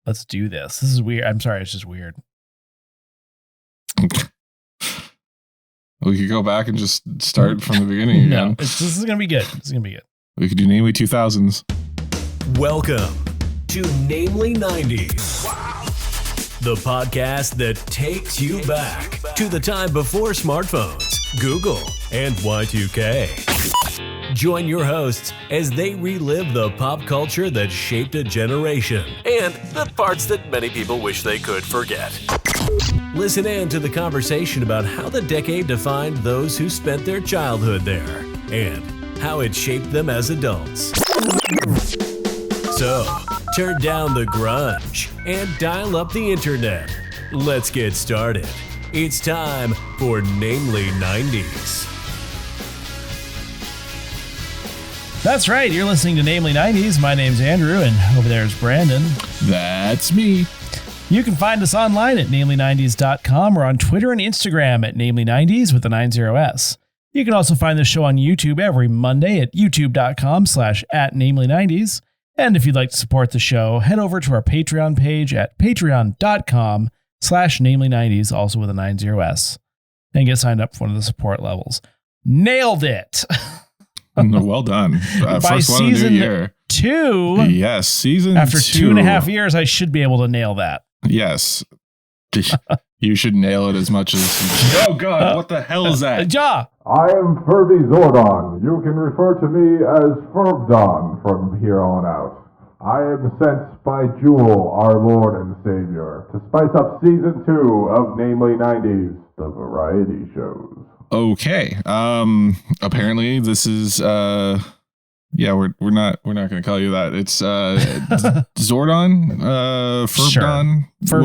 Let's do this. This is weird. I'm sorry. It's just weird. We could go back and just start from the beginning again. No, this is going to be good. This is going to be good. We could do Namely 2000s. Welcome to Namely 90s. The podcast that takes you back to the time before smartphones, Google, and Y2K. Join your hosts as they relive the pop culture that shaped a generation and the parts that many people wish they could forget. Listen in to the conversation about how the decade defined those who spent their childhood there and how it shaped them as adults. So, turn down the grunge and dial up the internet. Let's get started. It's time for Namely 90s. That's right. You're listening to Namely 90s. My name's Andrew, and over there is Brandon. That's me. You can find us online at namely90s.com or on Twitter and Instagram at namely90s with the 90s. You can also find the show on YouTube every Monday at youtube.com/@namely90s. And if you'd like to support the show, head over to our Patreon page at patreon.com/namely90s, also with a 90s, and get signed up for one of the support levels. Nailed it. Well done. By First one of the new year. 2. Yes, season After 2. 2.5 years, I should be able to nail that. Yes. You should nail it as much as... Oh, God, what the hell is that? Ja! I am Furby Zordon. You can refer to me as Furbdon from here on out. I am sent by Jewel, our Lord and Savior, to spice up Season 2 of Namely 90s, the variety shows. Okay. Apparently this is... Yeah, we're not going to call you that. It's Zordon, Furbdon, Sure.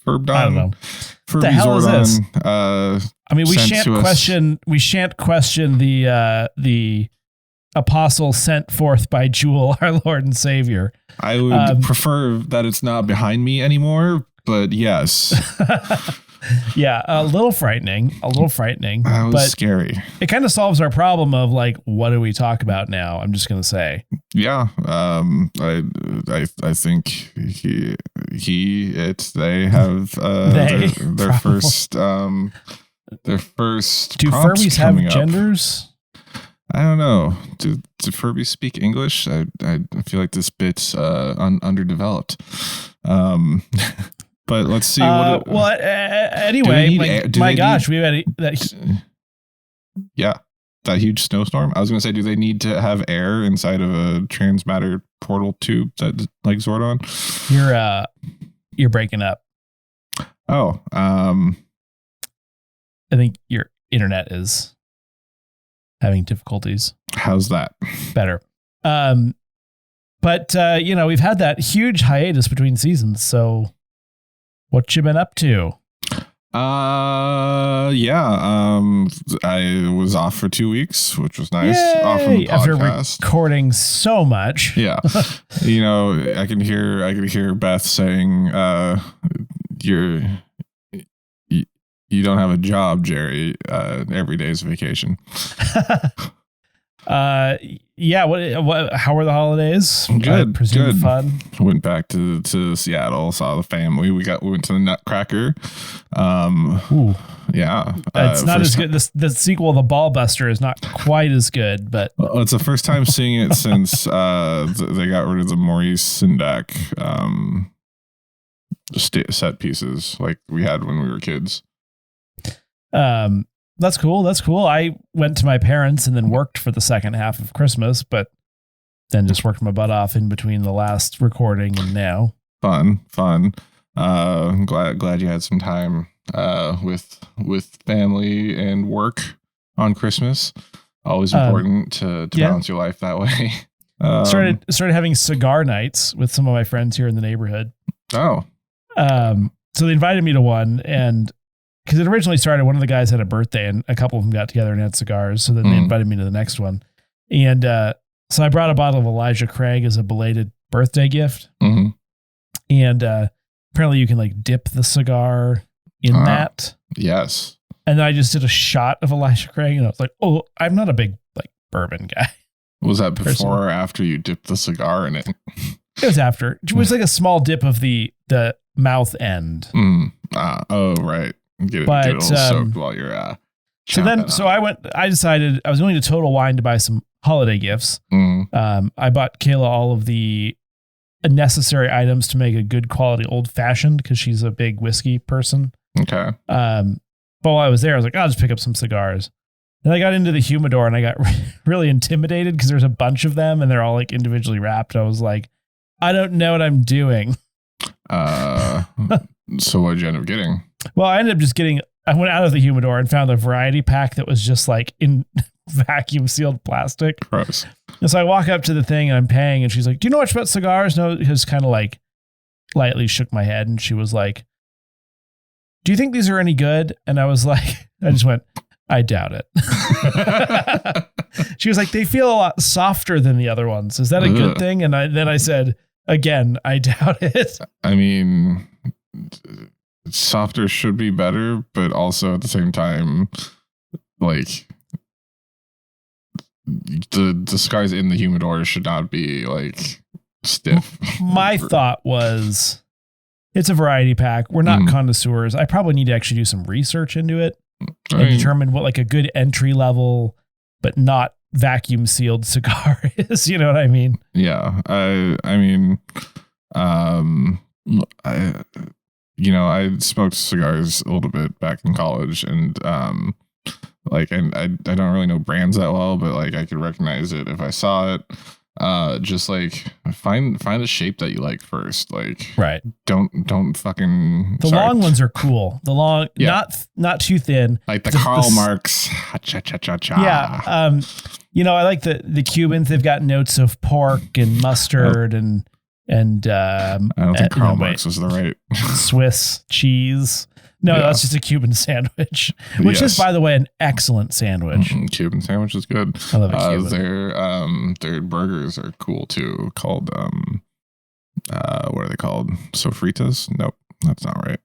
Furbdon. I don't know. Furby The hell Zordon, is this? I mean, we shan't question the apostle sent forth by Jewel, our Lord and Savior. I would prefer that it's not behind me anymore, but yes. Yeah, a little frightening. That was but scary. It kind of solves our problem of like, what do we talk about now? I'm just going to say. Yeah. I think they have their first Do prompts Furbies have coming up. genders? I don't know. Do Furbies speak English? I feel like this bit's underdeveloped. But let's see. Anyway, my gosh, we had that. Yeah, that huge snowstorm. I was going to say, do they need to have air inside of a transmatter portal tube that like Zordon? You're breaking up. Oh, I think your internet is having difficulties. How's that? Better. But we've had that huge hiatus between seasons, so. What you been up to? I was off for 2 weeks, which was nice. Yay! Off from the podcast. After recording so much. Yeah. I can hear Beth saying, you don't have a job, Jerry. Every day's vacation. Yeah. What? How were the holidays? Good. Fun. Went back to Seattle, saw the family. We went to the Nutcracker. Ooh. Yeah. It's not as good. The sequel, The Ball Buster, is not quite as good, but it's the first time seeing it since they got rid of the Maurice Sendak set pieces like we had when we were kids. That's cool. I went to my parents and then worked for the second half of Christmas, but then just worked my butt off in between the last recording and now. Fun. I'm glad you had some time with family and work on Christmas. Always important to balance your life that way. Started having cigar nights with some of my friends here in the neighborhood. Oh. So they invited me to one, and because it originally started, one of the guys had a birthday and a couple of them got together and had cigars. So then they invited me to the next one. And so I brought a bottle of Elijah Craig as a belated birthday gift. Mm-hmm. And apparently you can like dip the cigar in that. Yes. And then I just did a shot of Elijah Craig and I was like, oh, I'm not a big like bourbon guy. Was that before or after you dipped the cigar in it? It was after. It was like a small dip of the mouth end. Oh, right. Get it a little soaked while you're I decided I was going to Total Wine to buy some holiday gifts. I bought Kayla all of the necessary items to make a good quality old fashioned because she's a big whiskey person. Okay. But while I was there, I was like, I'll just pick up some cigars. And I got into the humidor and I got really intimidated because there's a bunch of them and they're all like individually wrapped. I was like, I don't know what I'm doing. So what did you end up getting? Well, I ended up I went out of the humidor and found a variety pack that was just like in vacuum sealed plastic. Gross. And so I walk up to the thing and I'm paying and she's like, do you know much about cigars? No, just kind of like lightly shook my head. And she was like, do you think these are any good? And I was like, I just went, I doubt it. She was like, they feel a lot softer than the other ones. Is that a good thing? And then I said, again, I doubt it. I mean, softer should be better, but also at the same time, like the cigars in the humidor should not be like stiff. My thought was, it's a variety pack. We're not connoisseurs. I probably need to actually do some research into it and determine what like a good entry level, but not vacuum sealed cigar is. You know what I mean? Yeah. I smoked cigars a little bit back in college and and I don't really know brands that well, but like I could recognize it if I saw it. Just like find a shape that you like first. Like, right. Don't fucking. The long ones are cool. The long, not too thin. Like the Karl Marx. Cha cha cha cha. Yeah. I like the Cubans. They've got notes of pork and mustard and I don't think Karl Marx was the right Swiss cheese. No, that's just a Cuban sandwich, which is, by the way, an excellent sandwich. Cuban sandwich is good. I love a Cuban. Their burgers are cool too. Called what are they called? Sofritas? Nope, that's not right.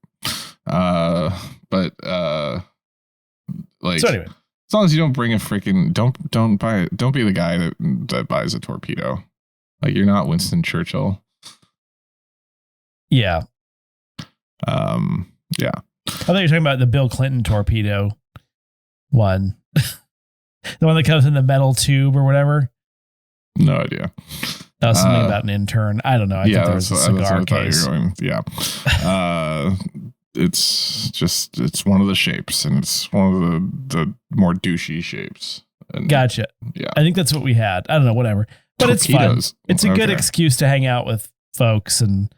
So anyway, as long as you don't bring a freaking don't be the guy that buys a torpedo. Like you're not Winston Churchill. Yeah. Yeah. I thought you were talking about the Bill Clinton torpedo one. The one that comes in the metal tube or whatever. No idea. That was something about an intern. I don't know. I thought there was a cigar case. Yeah. It's one of the shapes and it's one of the more douchey shapes. And gotcha. Yeah. I think that's what we had. I don't know, whatever. But Torpedoes. It's fun. It's a good excuse to hang out with folks and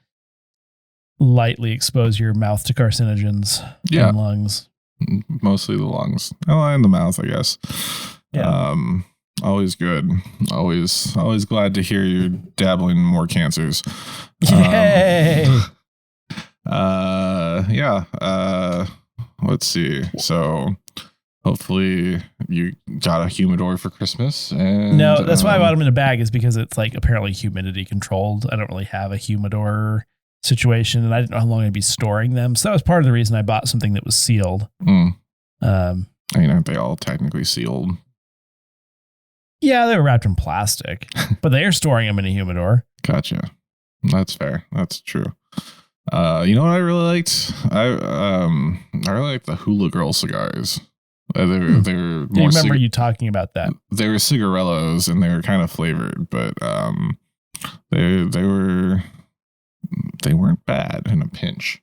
lightly expose your mouth to carcinogens and lungs. Mostly the lungs. Oh, and the mouth, I guess. Yeah. Always good. Always glad to hear you're dabbling in more cancers. Yay! Let's see. So hopefully you got a humidor for Christmas. And no, that's why I bought them in a bag, is because it's like apparently humidity controlled. I don't really have a humidor situation and I didn't know how long I'd be storing them. So that was part of the reason I bought something that was sealed. Aren't they all technically sealed? Yeah, they were wrapped in plastic, but they are storing them in a humidor. Gotcha. That's fair. That's true. You know what I really liked? I really liked the Hula Girl cigars. They were more. I remember you talking about that. They were cigarellos and they were kind of flavored, but they weren't bad in a pinch.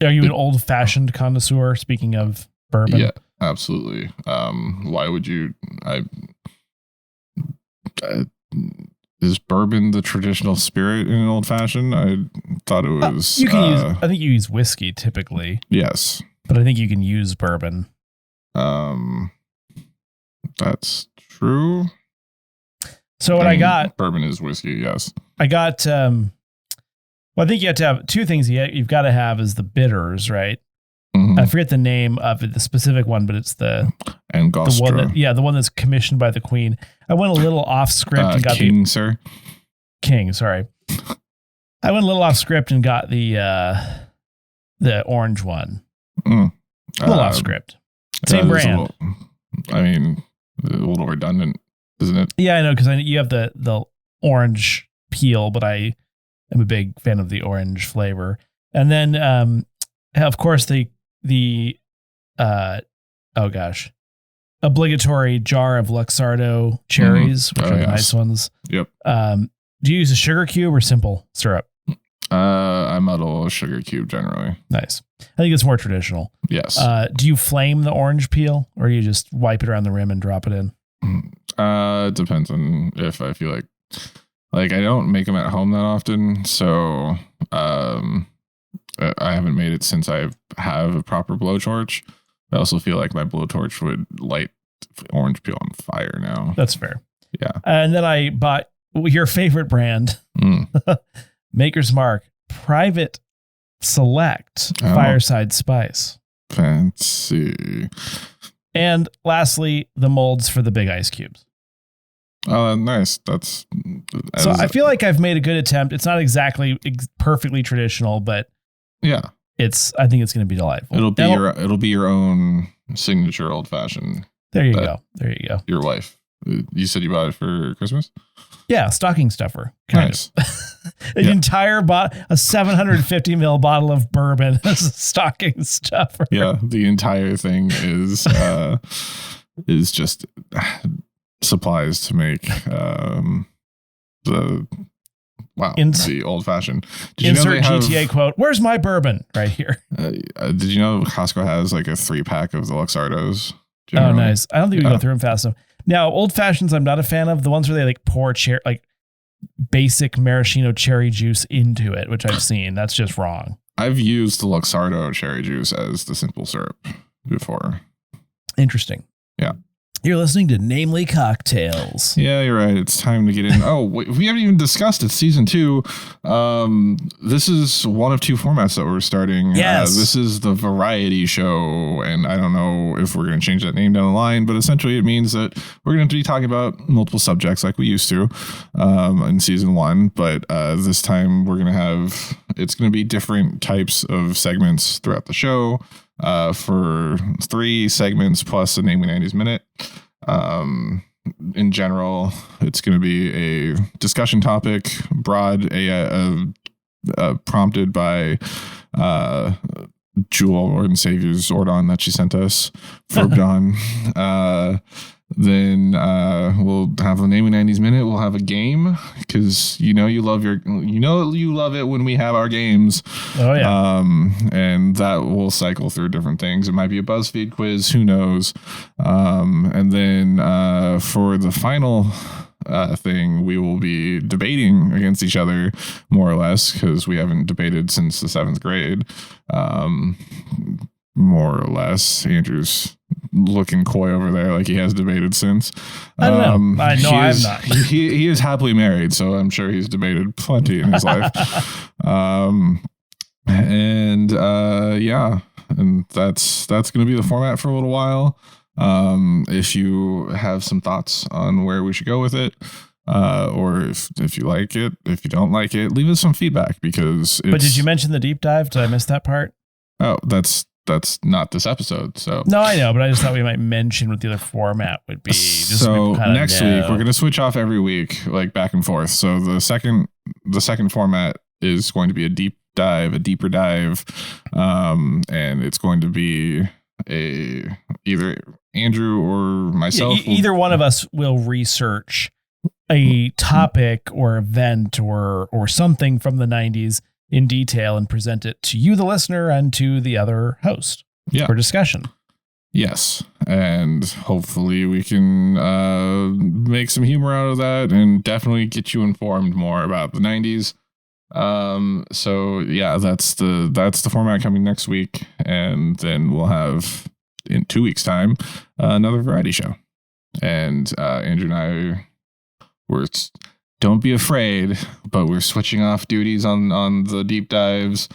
Are you an old-fashioned connoisseur? Speaking of bourbon, yeah, absolutely. Why would you? Is bourbon the traditional spirit in an old fashioned? I thought it was. You can use. I think you use whiskey typically. Yes, but I think you can use bourbon. That's true. So what I got? Bourbon is whiskey. Yes, I got. Well, I think you have to have two things. You've got to have is the bitters, right? Mm-hmm. I forget the name of it, the specific one, but it's the Angostura. The one that's commissioned by the Queen. I went a little off script and got King, sir. King, sorry. I went a little off script and got the orange one. A little off script. Same brand. A little redundant, isn't it? Yeah, I know, because you have the orange peel, but I am a big fan of the orange flavor. And then, of course, the obligatory jar of Luxardo cherries, which are the nice ones. Yep. Do you use a sugar cube or simple syrup? I muddle a sugar cube generally. Nice. I think it's more traditional. Yes. Do you flame the orange peel, or you just wipe it around the rim and drop it in? It depends on if I feel like I don't make them at home that often, so I haven't made it since I have a proper blowtorch. I also feel like my blowtorch would light orange peel on fire now. That's fair. Yeah. And then I bought your favorite brand, Maker's Mark Private Select Fireside Spice. Fancy. And lastly, the molds for the big ice cubes. Oh, nice. So I feel like I've made a good attempt. It's not exactly perfectly traditional, but yeah, I think it's going to be delightful. It'll be your own signature old fashioned. There you go. There you go. Your wife. You said you bought it for Christmas? Yeah, stocking stuffer. Nice. An entire a 750 ml bottle of bourbon as a stocking stuffer. Yeah, the entire thing is just supplies to make the old fashioned. Insert GTA quote. Where's my bourbon? Right here. Did you know Costco has like a 3-pack of the Luxardos? Nice. I don't think we go through them fast enough. Now, old fashions, I'm not a fan of. The ones where they like pour basic maraschino cherry juice into it, which I've seen. That's just wrong. I've used the Luxardo cherry juice as the simple syrup before. Interesting. Yeah. You're listening to Namely Cocktails. Yeah, you're right. It's time to get in. Oh, wait, we haven't even discussed it. Season 2. This is one of 2 formats that we're starting. Yes. This is the variety show, and I don't know if we're going to change that name down the line, but essentially it means that we're going to be talking about multiple subjects like we used to in season 1, but this time it's going to be different types of segments throughout the show. For 3 segments plus a Namely 90s Minute. In general, it's going to be a discussion topic, prompted by Jewel, Lord and Savior Zordon that she sent us, Furbdon. Then we'll have a Namely 90s Minute. We'll have a game because you love it when we have our games. Oh yeah. And that will cycle through different things. It might be a BuzzFeed quiz, who knows? And then for the final thing, we will be debating against each other more or less because we haven't debated since the 7th grade. More or less. Andrew's looking coy over there like he has debated since. I don't know. I know I'm not. He is happily married, so I'm sure he's debated plenty in his life. And that's going to be the format for a little while. If you have some thoughts on where we should go with it, or if you like it, if you don't like it, leave us some feedback because But did you mention the deep dive? Did I miss that part? Oh, that's not this episode. So no, I know, but I just thought we might mention what the other format would be. Just so next week we're going to switch off every week, like back and forth. So the second format is going to be a deeper dive, and it's going to be either Andrew or myself. Either one of us will research a topic or event or something from the 90s in detail and present it to you, the listener, and to the other host for discussion. Yes. And hopefully we can make some humor out of that and definitely get you informed more about the 90s. So yeah, that's the format coming next week. And then we'll have in 2 weeks time, another variety show. And Andrew and I don't be afraid, but we're switching off duties on the deep dives.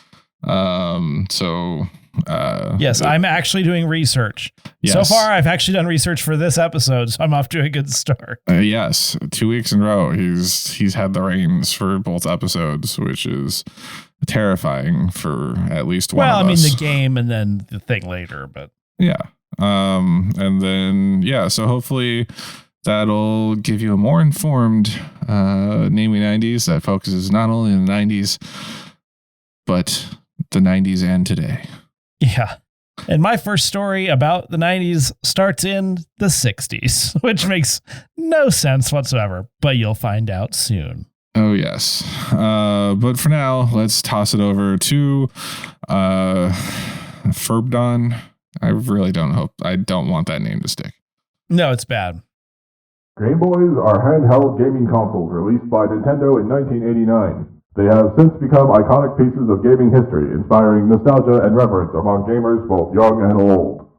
Yes, I'm actually doing research. Yes. So far, I've actually done research for this episode, so I'm off to a good start. Yes, 2 weeks in a row, he's had the reins for both episodes, which is terrifying for at least one of us. Well, I mean, the game and then the thing later, but yeah. And then, so hopefully that'll give you a more informed namely 90s that focuses not only on the 90s, but the 90s and today. Yeah. And my first story about the 90s starts in the 60s, which makes no sense whatsoever, but you'll find out soon. Oh, yes. But for now, let's toss it over to Furbdon. I really don't want that name to stick. No, it's bad. Gameboys are handheld gaming consoles released by Nintendo in 1989. They have since become iconic pieces of gaming history, inspiring nostalgia and reverence among gamers both young and old.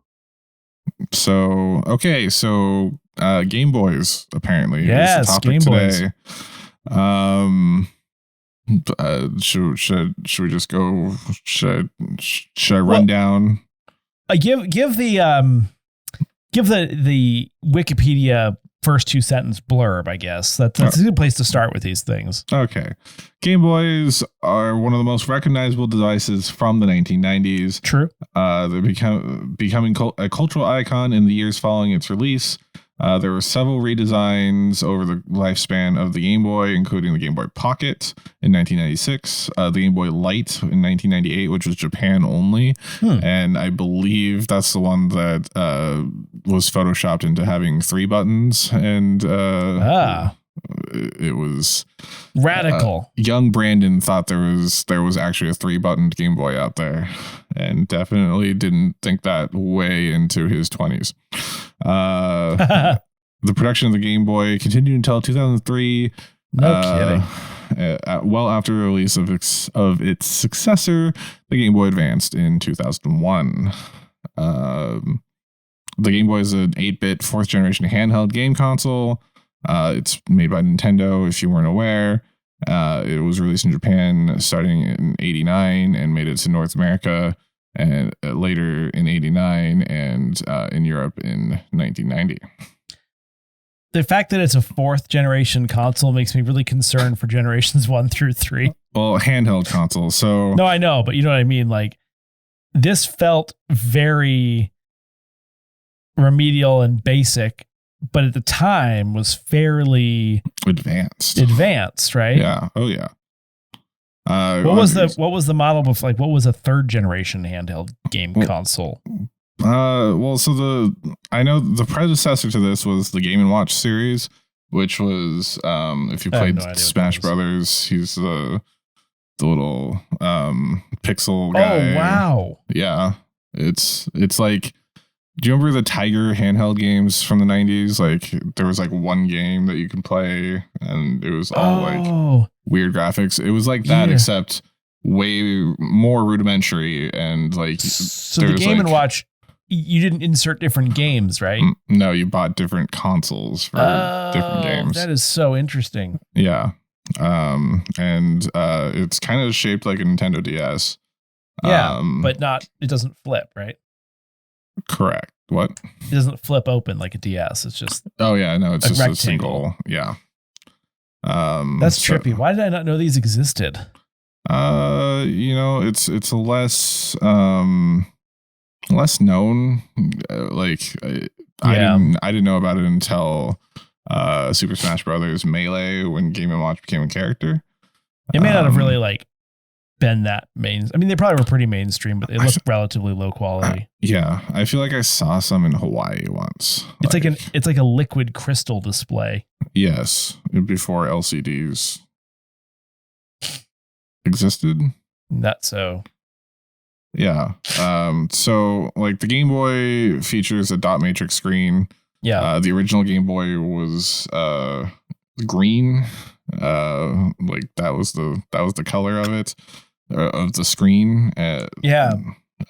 So, okay, Game Boys, apparently, yes, is the topic Game today. Boys. Should we just go? Should I run down? Give the Wikipedia first 2 sentence blurb, I guess. That's a good place to start with these things. Okay. Game Boys are one of the most recognizable devices from the 1990s. True. They're becoming a cultural icon in the years following its release. There were several redesigns over the lifespan of the Game Boy, including the Game Boy Pocket in 1996, the Game Boy Light in 1998, which was Japan only. And I believe that's the one that was photoshopped into having 3 buttons. And it was radical. Young Brandon thought there was actually a 3-buttoned Game Boy out there, and definitely didn't think that way into his 20s. The production of the Game Boy continued until 2003. No kidding. Well after the release of its successor, the Game Boy Advanced in 2001. The Game Boy is an 8-bit 4th generation handheld game console. It's made by Nintendo, if you weren't aware. It was released in Japan starting in 89 and made it to North America and later in 89 and in Europe in 1990. The fact that it's a 4th generation console makes me really concerned for generations 1 through 3. Well, handheld console. So no, I know, but you know what I mean? Like, this felt very remedial and basic, but at the time was fairly advanced, right? Yeah. Oh yeah. What was the model before? Like, what was a 3rd generation handheld game console? So I know the predecessor to this was the Game & Watch series, which was if you played Smash Brothers, he's the little pixel guy. Oh wow. Yeah. It's like, do you remember the Tiger handheld games from the 90s? Like, there was like one game that you can play and it was all like weird graphics. It was like that, except way more rudimentary and like. So the Game & Watch, you didn't insert different games, right? No, you bought different consoles for different games. That is so interesting. Yeah. And it's kind of shaped like a Nintendo DS. Yeah, but it doesn't flip, right? Correct. What? It doesn't flip open like a DS. It's just no, it's just rectangle. A single. Yeah. That's trippy. Why did I not know these existed? It's less known. I didn't know about it until Super Smash Brothers Melee, when Game & Watch became a character. It may not have really been that main. I mean, they probably were pretty mainstream, but they look relatively low quality. Yeah, I feel like I saw some in Hawaii once. It's like a liquid crystal display. Yes, before LCDs existed. Not so. Yeah. So like the Game Boy features a dot matrix screen. Yeah. The original Game Boy was green. Like that was the color of it. Of the screen. Yeah.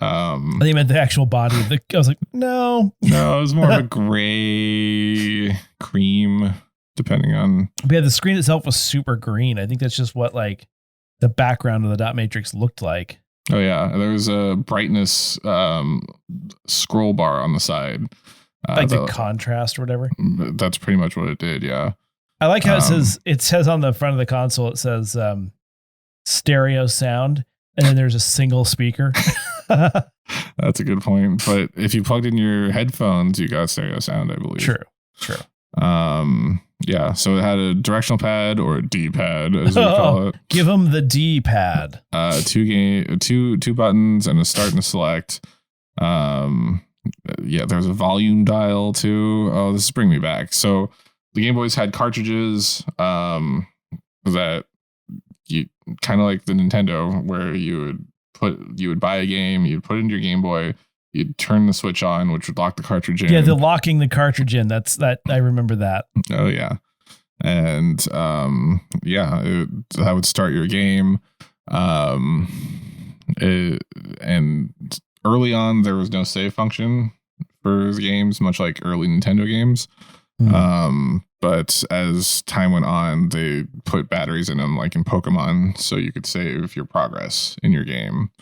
They meant the actual body. I was like, no, it was more of a gray cream, depending on. But yeah, the screen itself was super green. I think that's just what like the background of the dot matrix looked like. Oh yeah, there was a brightness scroll bar on the side, like the contrast or whatever. That's pretty much what it did. Yeah. I like how it says on the front of the console, it says stereo sound, and then there's a single speaker. That's a good point. But if you plugged in your headphones, you got stereo sound, I believe. True. Yeah, so it had a directional pad or a D-pad, as we call it. Give them the D-pad. Two buttons and a start and a select. Yeah, there's a volume dial too. Oh, this is bringing me back. So the Game Boys had cartridges that you kind of like the Nintendo, where you would buy a game, you'd put it into your Game Boy, you'd turn the switch on, which would lock the cartridge in. Yeah, the locking the cartridge in. That I remember that. Oh yeah, and that would start your game. And early on, there was no save function for the games, much like early Nintendo games. But as time went on, they put batteries in them, like in Pokemon, so you could save your progress in your game.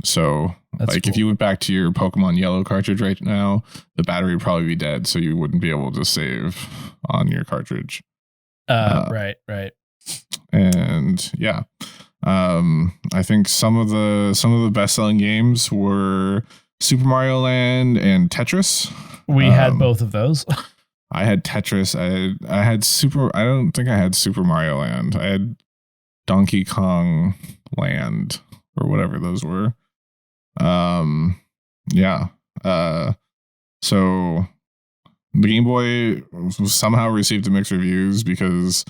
So that's like cool. If you went back to your Pokemon Yellow cartridge right now, the battery would probably be dead, so you wouldn't be able to save on your cartridge. Right. And yeah, I think some of the best-selling games were Super Mario Land and Tetris. We had both of those. I had Tetris. I had I don't think I had Super Mario Land. I had Donkey Kong Land or whatever those were. Yeah. So the Game Boy somehow received mixed reviews because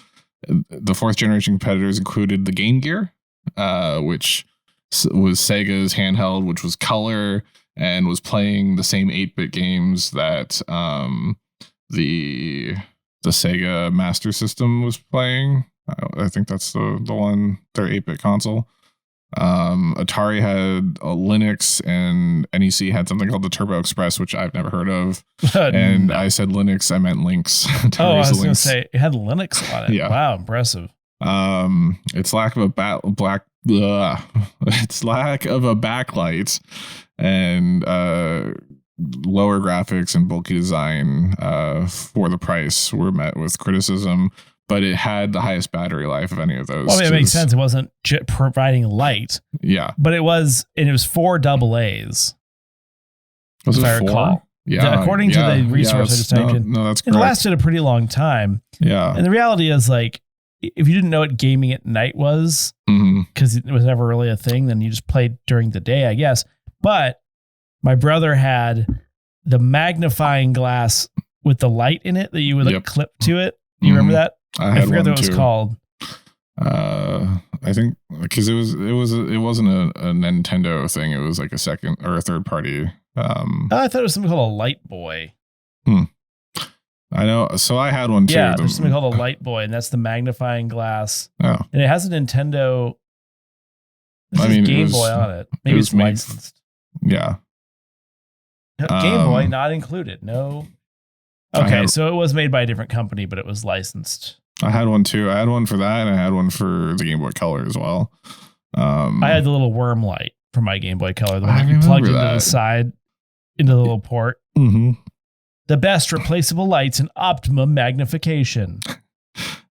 the fourth generation competitors included the Game Gear, which was Sega's handheld, which was color and was playing the same 8-bit games that the Sega Master System was playing. I think that's the one, their 8-bit console. Atari had a Linux, and NEC had something called the Turbo Express, which I've never heard of. And I said Linux, I meant Lynx. I was going to say it had Linux on it. Yeah. Wow, impressive. Its lack of a backlight and lower graphics and bulky design for the price were met with criticism, but it had the highest battery life of any of those. Well, I mean, it makes sense. It wasn't providing light. Yeah. But it was 4 AA's. Was if it I 4? recall. Yeah. According to the resource I just typed in. No, that's correct. It lasted a pretty long time. Yeah. And the reality is, like, if you didn't know what gaming at night was, because it was never really a thing, then you just played during the day, I guess. But my brother had the magnifying glass with the light in it that you would clip to it. Do you remember that? I forget what it was called. I think because it wasn't a Nintendo thing. It was like a second or a third party. I thought it was something called a Light Boy. I know. So I had one too. Yeah, there's something called a Light Boy, and that's the magnifying glass. Oh. And it has a Nintendo. Game Boy on it. Maybe it's licensed. Yeah. Game Boy not included. No. Okay, so it was made by a different company, but it was licensed. I had one too. I had one for that, and I had one for the Game Boy Color as well. I had the little worm light for my Game Boy Color, the one that you plugged into the side, into the little port. The best replaceable lights and optimum magnification.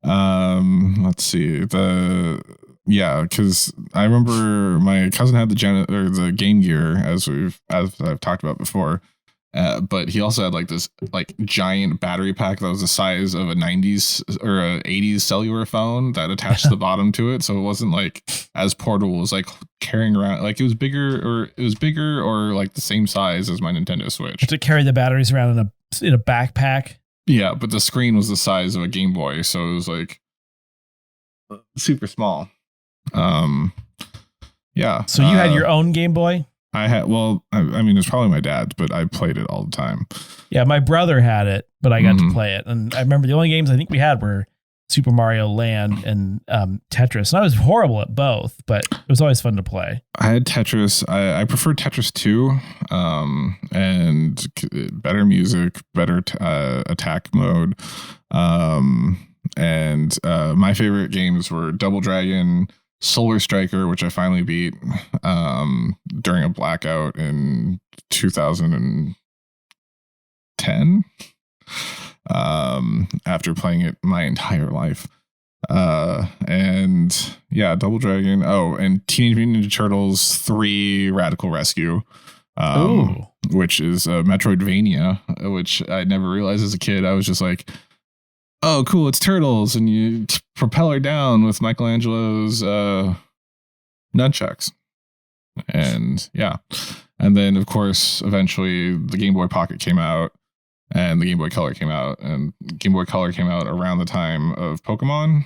Let's see. Because I remember my cousin had the Game Gear, as I've talked about before. But he also had like this giant battery pack that was the size of a 90s or a 80s cellular phone that attached the bottom to it. So it wasn't like as portable as like carrying around. Like it was bigger or like the same size as my Nintendo Switch. To carry the batteries around in a backpack. Yeah, but the screen was the size of a Game Boy, so it was like super small. Yeah. So you had your own Game Boy? I had, I mean, it's probably my dad's, but I played it all the time. Yeah, my brother had it, but I got to play it. And I remember the only games I think we had were Super Mario Land and Tetris. And I was horrible at both, but it was always fun to play. I had Tetris. I preferred Tetris 2, and better music, better attack mode. And my favorite games were Double Dragon, Solar Striker, which I finally beat during a blackout in 2010 after playing it my entire life. And yeah, Double Dragon. Oh, and Teenage Mutant Ninja Turtles 3 Radical Rescue. which is Metroidvania, which I never realized as a kid. I was just like, oh, cool, it's turtles, and you propel her down with Michelangelo's nunchucks. And yeah. And then, of course, eventually the Game Boy Pocket came out and the Game Boy Color came out. And Game Boy Color came out around the time of Pokemon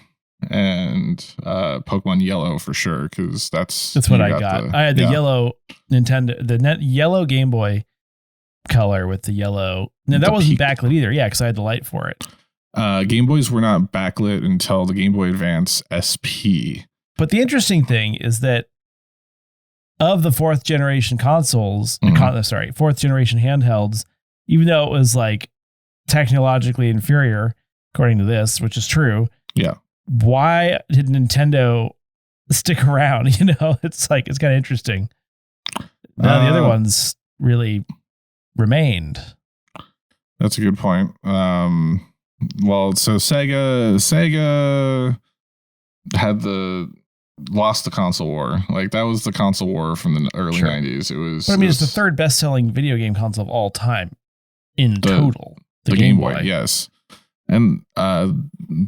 and Pokemon Yellow for sure, because that's what I got. I had the yellow yellow Game Boy Color with the yellow. No, that wasn't backlit either. Yeah, because I had the light for it. Game Boys were not backlit until the Game Boy Advance SP. But the interesting thing is that of the fourth generation consoles, fourth generation handhelds, even though it was like technologically inferior, according to this, which is true. Yeah. Why did Nintendo stick around? You know, it's kind of interesting. Now the other ones really remained. That's a good point. Well, so Sega had lost the console war. Like that was the console war from the early 90s. It was. But I mean, it's the third best-selling video game console of all time in total. The Game Boy, yes, and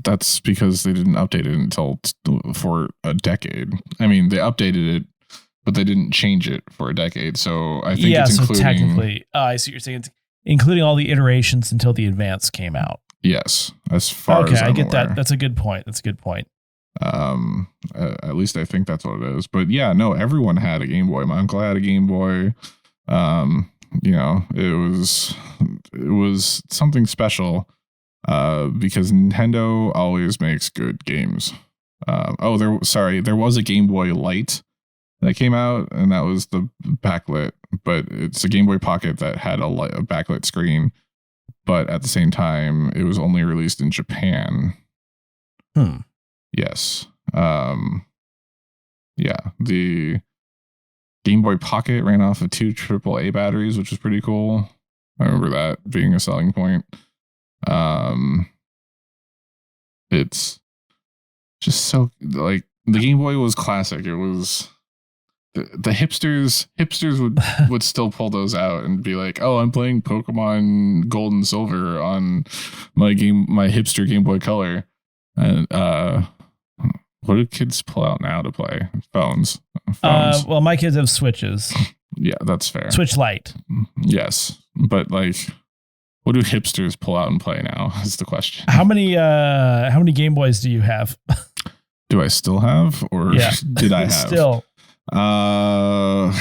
that's because they didn't update it until for a decade. I mean, they updated it, but they didn't change it for a decade. So I think it's including. So technically, I see what you're saying. It's including all the iterations until the Advance came out. Yes, as far as I'm I get aware. that. That's a good point. At least I think that's what it is. But yeah, no, everyone had a Game Boy. My uncle had a Game Boy. You know, it was something special because Nintendo always makes good games. There was a Game Boy Light that came out, and that was the backlit, but it's a Game Boy Pocket that had a backlit screen, but at the same time, it was only released in Japan. Yes. Yeah, the Game Boy Pocket ran off of 2 AAA batteries, which was pretty cool. I remember that being a selling point. It's just so like the Game Boy was classic. It was the hipsters would still pull those out and be like, "Oh, I'm playing Pokemon Gold and Silver on my hipster Game Boy Color." And what do kids pull out now to play? Phones. Well, my kids have Switches. Yeah, that's fair. Switch Lite. Yes, but like, what do hipsters pull out and play now? Is the question. How many Game Boys do you have? Do I still have, or did I have? Still. How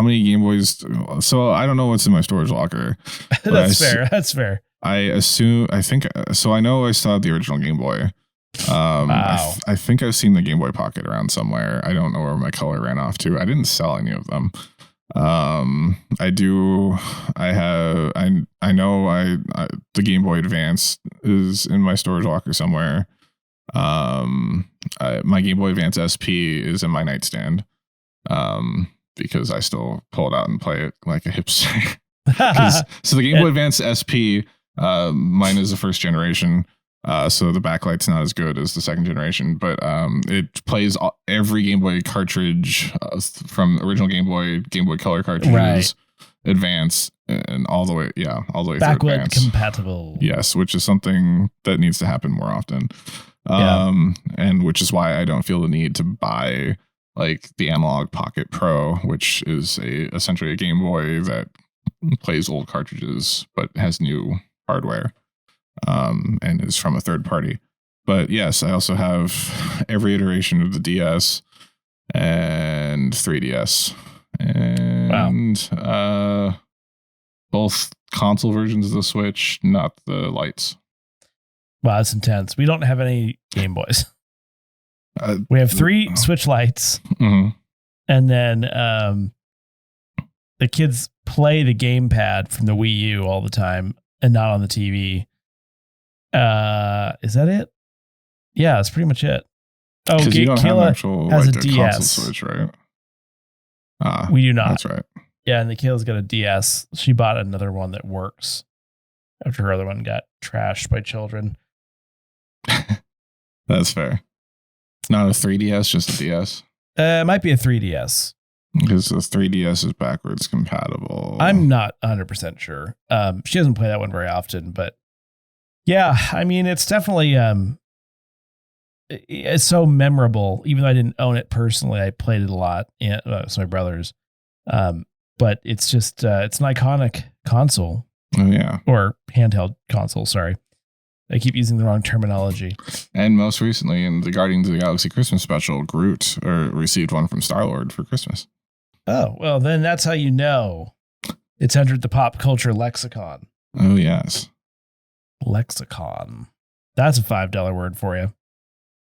many Game Boys? So I don't know what's in my storage locker. That's fair. I think so. I know I still have the original Game Boy. Wow. I think I've seen the Game Boy Pocket around somewhere. I don't know where my Color ran off to. I didn't sell any of them. I know the Game Boy Advance is in my storage locker somewhere. My Game Boy Advance SP is in my nightstand. Because I still pull it out and play it like a hipster. So the Game Boy Advance SP, mine is the first generation. So the backlight's not as good as the second generation, but it plays every Game Boy cartridge from original Game Boy Color cartridges, right. Advance, and all the way backward compatible. Yes, which is something that needs to happen more often, and which is why I don't feel the need to buy like the Analog Pocket Pro, which is essentially a Game Boy that plays old cartridges but has new hardware. And is from a third party. But yes, I also have every iteration of the DS and 3DS and both console versions of the Switch, not the lights. Wow, that's intense. We don't have any Game Boys. We have 3 Switch Lights, and then the kids play the gamepad from the Wii U all the time and not on the TV. Is that it? Yeah, that's pretty much it. Oh, you don't Kayla have actual, has like, a DS. Console Switch, right? We do not. That's right. Yeah, and the Kayla's got a DS. She bought another one that works after her other one got trashed by children. That's fair. It's not a 3DS, just a DS. It might be a 3DS. Because the 3DS is backwards compatible. I'm not 100% sure. She doesn't play that one very often, but yeah, I mean, it's definitely it's so memorable. Even though I didn't own it personally, I played it a lot. And it's my brother's. But it's just it's an iconic console. Oh yeah, or handheld console. Sorry, I keep using the wrong terminology. And most recently, in the Guardians of the Galaxy Christmas special, Groot received one from Star-Lord for Christmas. Oh well, then that's how you know it's entered the pop culture lexicon. Oh yes, lexicon. That's a $5 word for you.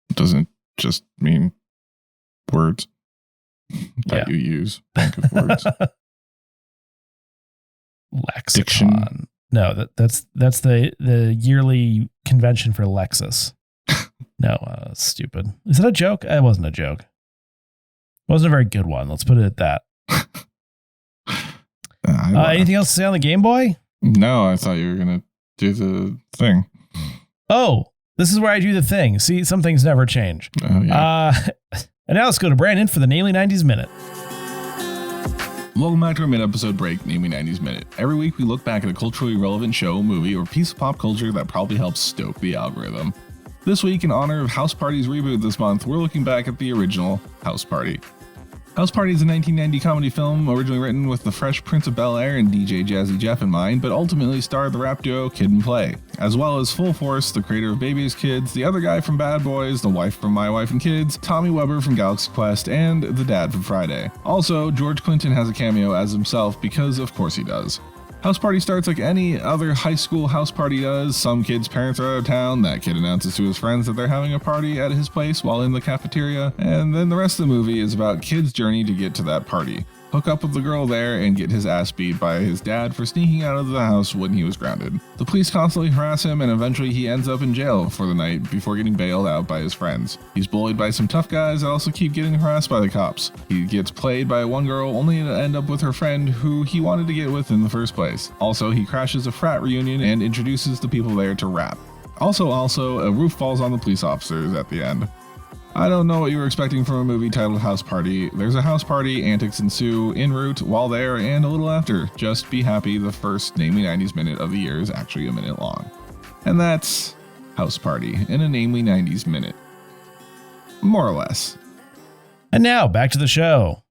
It doesn't just mean words that you use. Bank of words. Lexicon. Diction. No, that's the yearly convention for Lexus. No, stupid. Is that a joke? It wasn't a joke. It wasn't a very good one. Let's put it at that. Anything else to say on the Game Boy? No, I thought you were gonna do the thing. Oh, this is where I do the thing. See, some things never change. Oh, yeah. And now let's go to Brandon for the Namely 90s Minute. Welcome back to our mid-episode break, Namely 90s Minute. Every week we look back at a culturally relevant show, movie, or piece of pop culture that probably helps stoke the algorithm. This week, in honor of House Party's reboot this month, we're looking back at the original House Party. House Party is a 1990 comedy film originally written with the Fresh Prince of Bel-Air and DJ Jazzy Jeff in mind, but ultimately starred the rap duo Kid and Play, as well as Full Force, the creator of Baby's Kids, the other guy from Bad Boys, the wife from My Wife and Kids, Tommy Weber from Galaxy Quest, and the dad from Friday. Also, George Clinton has a cameo as himself because of course he does. House Party starts like any other high school house party does. Some kid's parents are out of town, that kid announces to his friends that they're having a party at his place while in the cafeteria, and then the rest of the movie is about kid's journey to get to that party. Hook up with the girl there and get his ass beat by his dad for sneaking out of the house when he was grounded. The police constantly harass him and eventually he ends up in jail for the night before getting bailed out by his friends. He's bullied by some tough guys that also keep getting harassed by the cops. He gets played by one girl only to end up with her friend who he wanted to get with in the first place. Also, he crashes a frat reunion and introduces the people there to rap. Also, a roof falls on the police officers at the end. I don't know what you were expecting from a movie titled House Party. There's a house party, antics ensue, en route, while there, and a little after. Just be happy the first Namely 90s Minute of the year is actually a minute long. And that's House Party in a Namely 90s Minute. More or less. And now, back to the show.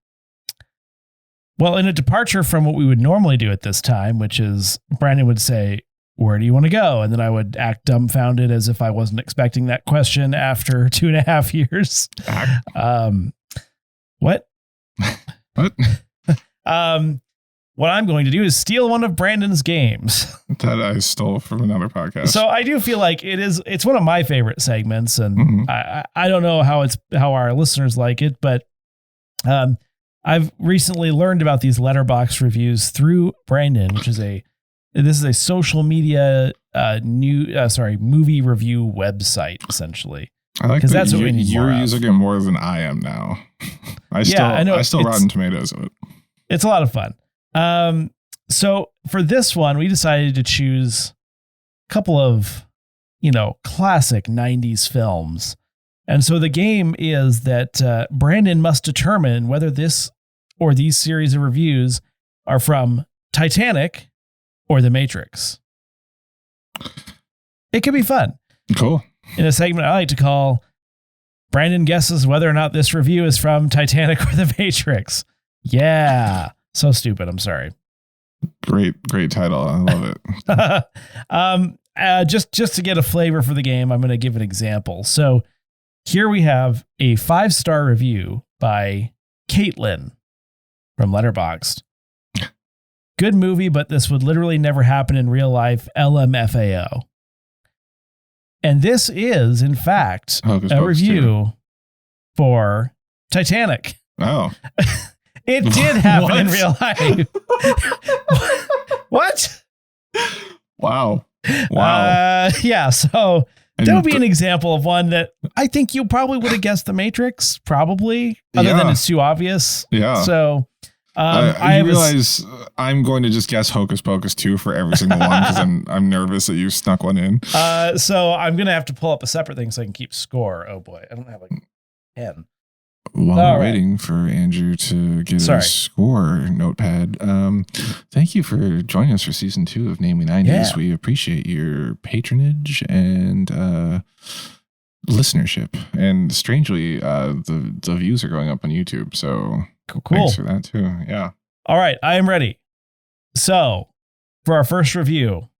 Well, in a departure from what we would normally do at this time, which is Brandon would say, "Where do you want to go?" And then I would act dumbfounded as if I wasn't expecting that question after 2.5 years. What? What? What I'm going to do is steal one of Brandon's games that I stole from another podcast. So I do feel like it's one of my favorite segments, and I don't know how our listeners like it, but I've recently learned about these Letterboxd reviews through Brandon, which is this is a social media movie review website essentially. I like that you're using it more than I am now. I still Rotten Tomatoes of it. It's a lot of fun. So for this one, we decided to choose a couple of, classic 90s films. And so the game is that Brandon must determine whether this or these series of reviews are from Titanic or The Matrix. It could be fun. Cool. In a segment I like to call Brandon Guesses Whether or Not This Review is from Titanic or The Matrix. Yeah. So stupid. I'm sorry. Great title. I love it. Just to get a flavor for the game, I'm going to give an example. So here we have a 5-star review by Caitlin from Letterboxd. Good movie, but this would literally never happen in real life. LMFAO. And this is, in fact, a review for Titanic. Oh. It did happen in real life. What? Wow. Yeah, so that would be an example of one that I think you probably would have guessed The Matrix, probably, other than it's too obvious. Yeah. So I realize I'm going to just guess Hocus Pocus 2 for every single one because I'm nervous that you snuck one in. So I'm going to have to pull up a separate thing so I can keep score. Oh boy, I don't have a pen. While we're waiting for Andrew to get a score notepad, thank you for joining us for season 2 of Namely 90s. Yeah. We appreciate your patronage and listenership. And strangely, the views are going up on YouTube. So cool. Thanks for that too. Yeah. All right. I am ready. So for our first review,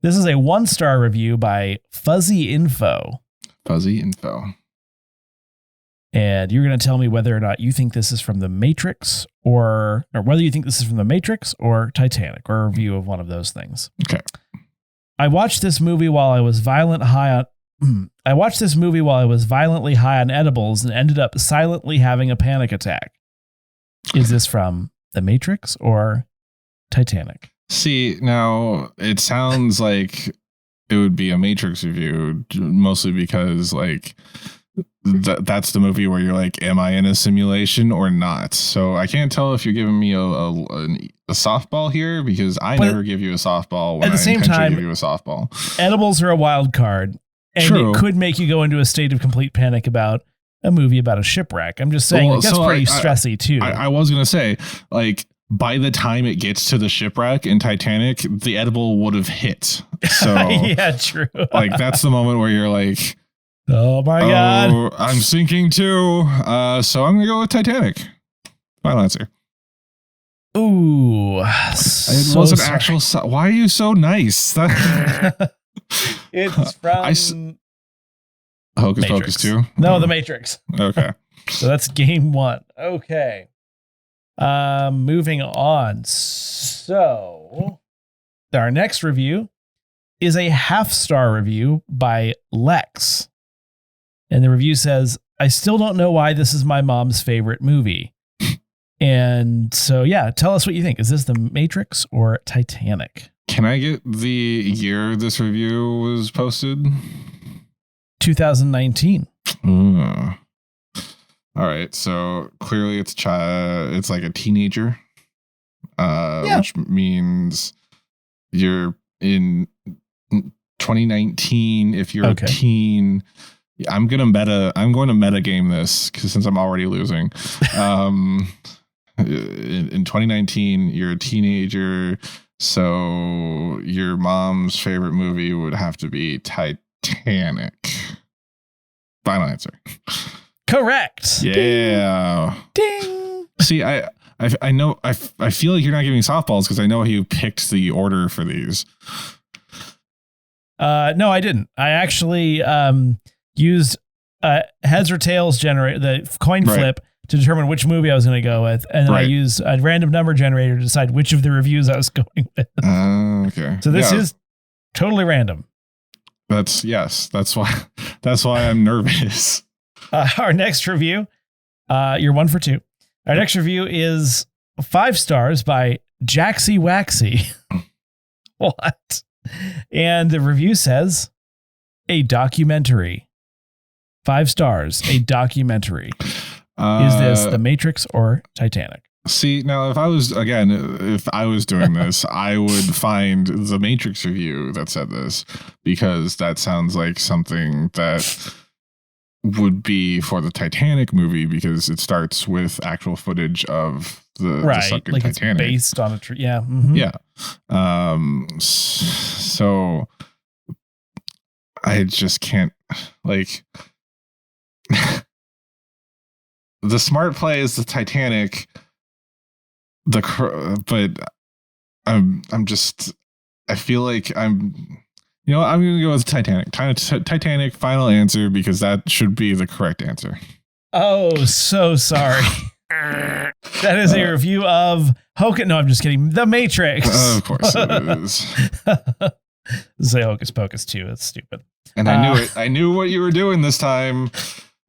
this is a 1-star review by Fuzzy Info. Fuzzy Info. And you're going to tell me whether or not you think this is from The Matrix or whether you think this is from The Matrix or Titanic, or a review of one of those things. Okay. I watched this movie while I was violently high on edibles and ended up silently having a panic attack. Is this from The Matrix or Titanic? See, now it sounds like it would be a Matrix review, mostly because like that's the movie where you're like, am I in a simulation or not? So I can't tell if you're giving me a softball here, because never give you a softball when at the same time give you a softball. Edibles are a wild card, and True. It could make you go into a state of complete panic about a movie about a shipwreck. I'm just saying, that's pretty stressy too. I was going to say, like, by the time it gets to the shipwreck in Titanic, the edible would have hit. So yeah, true. Like, that's the moment where you're like, oh my God, I'm sinking too. So I'm going to go with Titanic. Final answer. Ooh. It wasn't actual. Why are you so nice? It's from Hocus Pocus 2? No, The Matrix. Okay. So that's game 1. Okay. Moving on. So our next review is a 0.5-star review by Lex. And the review says, I still don't know why this is my mom's favorite movie. And so, yeah, tell us what you think. Is this The Matrix or Titanic? Can I get the year this review was posted? 2019. All right. So clearly it's it's like a teenager, which means you're in 2019. If you're a teen, I'm going to meta game this since I'm already losing. In 2019, you're a teenager. So your mom's favorite movie would have to be Titanic. Final answer. Correct. Yeah. Ding. See, I know. I feel like you're not giving softballs because I know how you picked the order for these. No, I didn't. I actually used heads or tails generator, the coin flip, to determine which movie I was going to go with, and then I used a random number generator to decide which of the reviews I was going with. Okay. So this is totally random. That's why I'm nervous. Our next review, you're 1 for 2. Our next review is 5 stars by Jaxie Waxy. What? And the review says, a documentary. 5 stars, a documentary. Is this The Matrix or Titanic? See, now if I was doing this, I would find the Matrix review that said this, because that sounds like something that would be for the Titanic movie, because it starts with actual footage of the sunken like Titanic. It's based on a tree. Yeah. Mm-hmm. Yeah. So I just can't, like, the smart play is the Titanic, but I feel like I'm going to go with Titanic. Titanic, final answer, because that should be the correct answer. Oh, so sorry. That is a review of Hocus. No, I'm just kidding. The Matrix. Of course it is. Say Hocus Pocus 2. That's stupid. And I knew it. I knew what you were doing this time.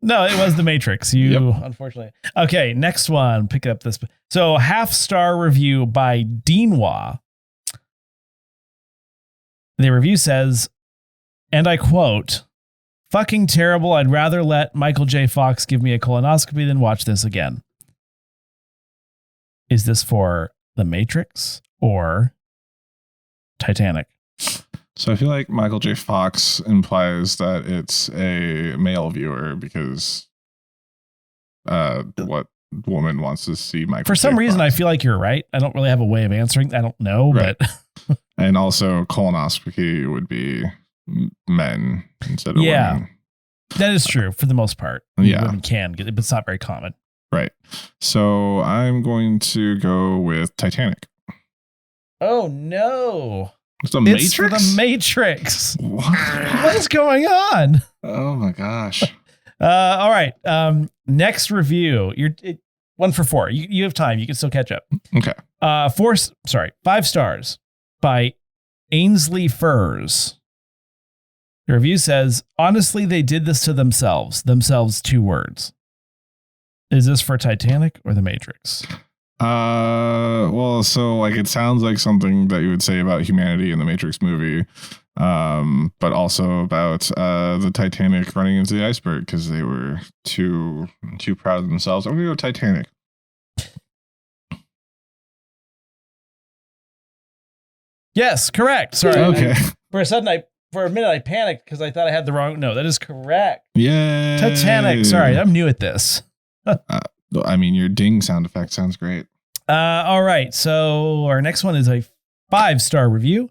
No, it was The Matrix. Unfortunately. Okay, next one. Pick up this. So, 0.5-star review by Deanwa. The review says, and I quote, fucking terrible. I'd rather let Michael J. Fox give me a colonoscopy than watch this again. Is this for The Matrix or Titanic? So I feel like Michael J. Fox implies that it's a male viewer, because what woman wants to see Michael. For some reason, I feel like you're right. I don't really have a way of answering. I don't know, right. But and also colonoscopy would be men instead of women. That is true for the most part. Yeah, women can get it, but it's not very common. Right. So I'm going to go with Titanic. Oh no! It's the Matrix. It's for the Matrix. What is going on? Oh my gosh! All right. Next review. You're 1 for 4. You have time. You can still catch up. Okay. 5 stars by Ainsley Furs. The review says, honestly, they did this to themselves. Themselves, 2 words. Is this for Titanic or The Matrix? Well, so like it sounds like something that you would say about humanity in the Matrix movie, but also about the Titanic running into the iceberg because they were too proud of themselves. I'm gonna go Titanic. Yes, correct. Sorry. Okay. For a minute, I panicked because I thought I had the wrong. No, that is correct. Yeah. Titanic. Sorry, I'm new at this. I mean, your ding sound effect sounds great. All right. So our next one is a 5-star review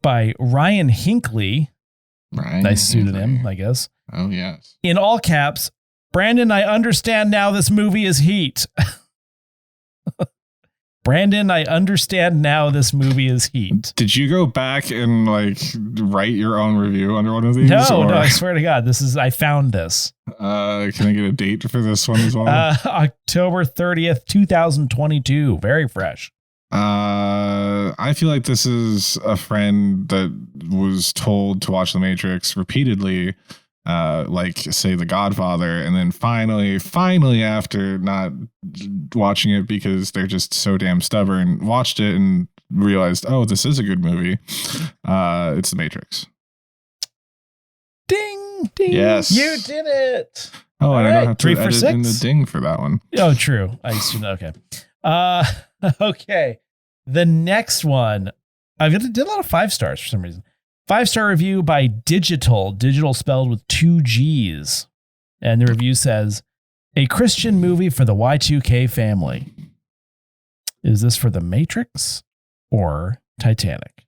by Ryan Hinckley. Nice pseudonym, I guess. Oh, yes. In all caps, Brandon, I understand now this movie is heat. Brandon, I understand now this movie is heat. Did you go back and like write your own review under one of these? No, I swear to God, I found this. Can I get a date for this one as well? October 30th, 2022. Very fresh. I feel like this is a friend that was told to watch The Matrix repeatedly, like say The Godfather, and then finally after not watching it because they're just so damn stubborn, watched it and realized, oh, this is a good movie. It's The Matrix. Ding, ding. Yes. You did it. Oh, and I don't have to 3 for edit 6 in the ding for that one. Oh, true. I assume. Okay. Okay. The next one, I did a lot of 5 stars for some reason. 5-star review by Digital spelled with 2 G's. And the review says, a Christian movie for the Y2K family. Is this for The Matrix or Titanic?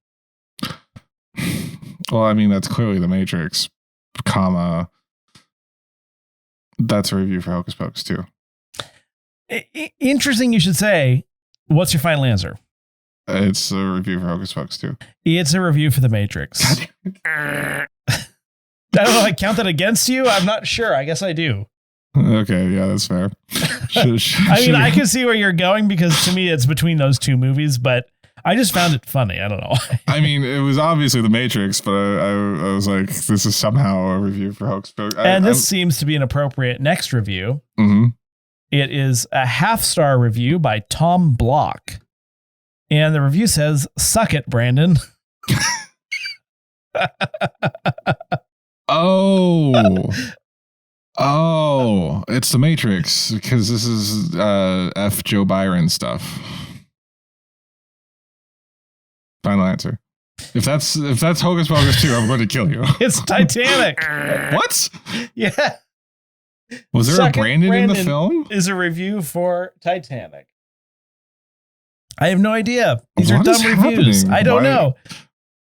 Well, I mean, that's clearly The Matrix, comma. That's a review for Hocus Pocus too. Interesting you should say. What's your final answer? It's a review for Hocus Pocus too. It's a review for The Matrix. I don't know if I count that against you. I'm not sure. I guess I do. Okay, yeah, that's fair. I can see where you're going because to me it's between those 2 movies, but I just found it funny. I don't know. I mean, it was obviously The Matrix, but I was like, this is somehow a review for Hocus Pocus. And this seems to be an appropriate next review. Mm-hmm. It is a 1/2-star review by Tom Block. And the review says, suck it, Brandon. Oh, it's The Matrix because this is F. Joe Byron stuff. Final answer. If that's Hocus Pocus 2, I'm going to kill you. It's Titanic. What? Yeah. Was there a Brandon in the film? Is a review for Titanic. I have no idea. These are dumb reviews. I don't know.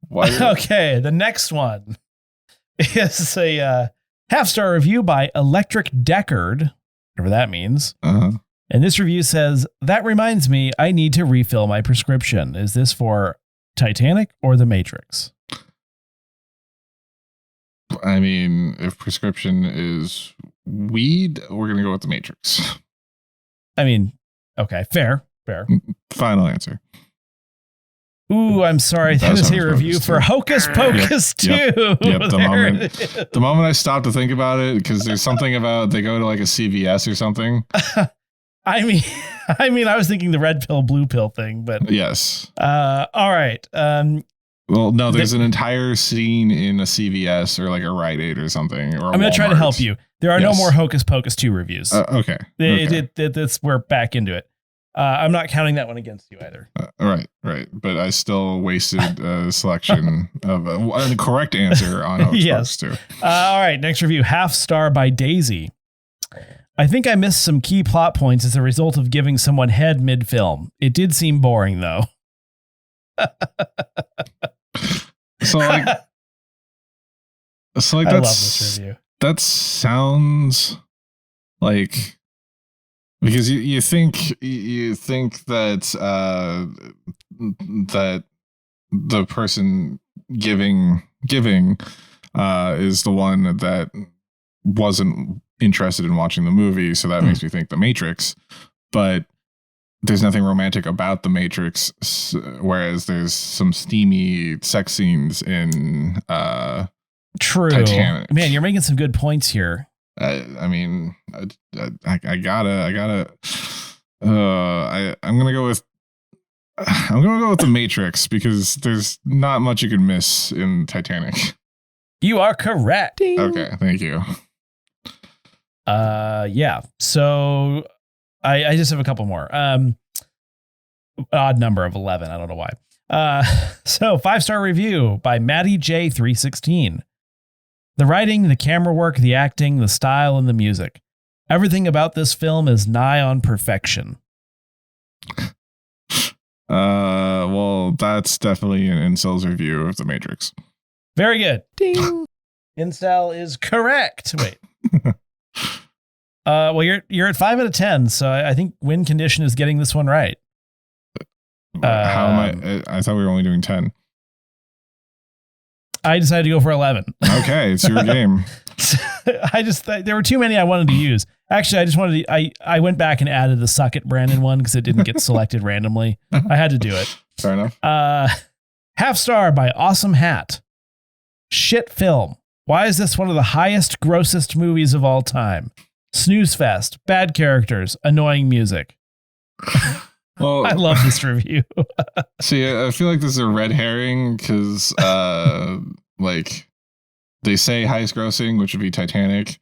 Why? Okay, the next one is a 1/2-star review by Electric Deckard, whatever that means. Uh-huh. And this review says, that reminds me, I need to refill my prescription. Is this for Titanic or The Matrix? I mean, if prescription is weed, we're going to go with The Matrix. I mean, okay, fair. Final answer. Ooh, I'm sorry. That is a review for Hocus Pocus 2. Yep. The moment I stopped to think about it, because there's something about they go to like a CVS or something. I mean, I was thinking the red pill, blue pill thing, but yes. All right. Well, no, there's an entire scene in a CVS or like a Rite Aid or something. Or I'm going to try to help you. There are no more Hocus Pocus 2 reviews. Okay. We're back into it. I'm not counting that one against you either. Right. But I still wasted a selection of the correct answer on Hocus Pocus 2. All right. Next review, 1/2 star by Daisy. I think I missed some key plot points as a result of giving someone head mid-film. It did seem boring, though. So like I love this review. That sounds like, because you think that that the person giving is the one that wasn't interested in watching the movie, so that makes me think The Matrix, but there's nothing romantic about The Matrix, whereas there's some steamy sex scenes in True. Titanic. Man, you're making some good points here. I mean, I'm gonna go with The Matrix, because there's not much you can miss in Titanic. You are correct. Ding. Okay, thank you. Yeah. So I just have a couple more. Odd number of 11. I don't know why. So 5-star review by Maddie J316. The writing, the camera work, the acting, the style, and the music. Everything about this film is nigh on perfection. Well, that's definitely an Incel's review of The Matrix. Very good. Ding. Incel is correct. Wait. Well, you're at 5 out of 10, so I think win condition is getting this one right. How am I thought we were only doing 10. I decided to go for 11. Okay, it's your game. There were too many I wanted to use. Actually, I just wanted to, I went back and added the Suck It Brandon one because it didn't get selected randomly. I had to do it. Fair enough. Half star by Awesome Hat. Shit film. Why is this one of the highest, grossest movies of all time? Snooze fest, bad characters, annoying music. Well, I love this review. See, I feel like this is a red herring because, like, they say highest grossing, which would be Titanic,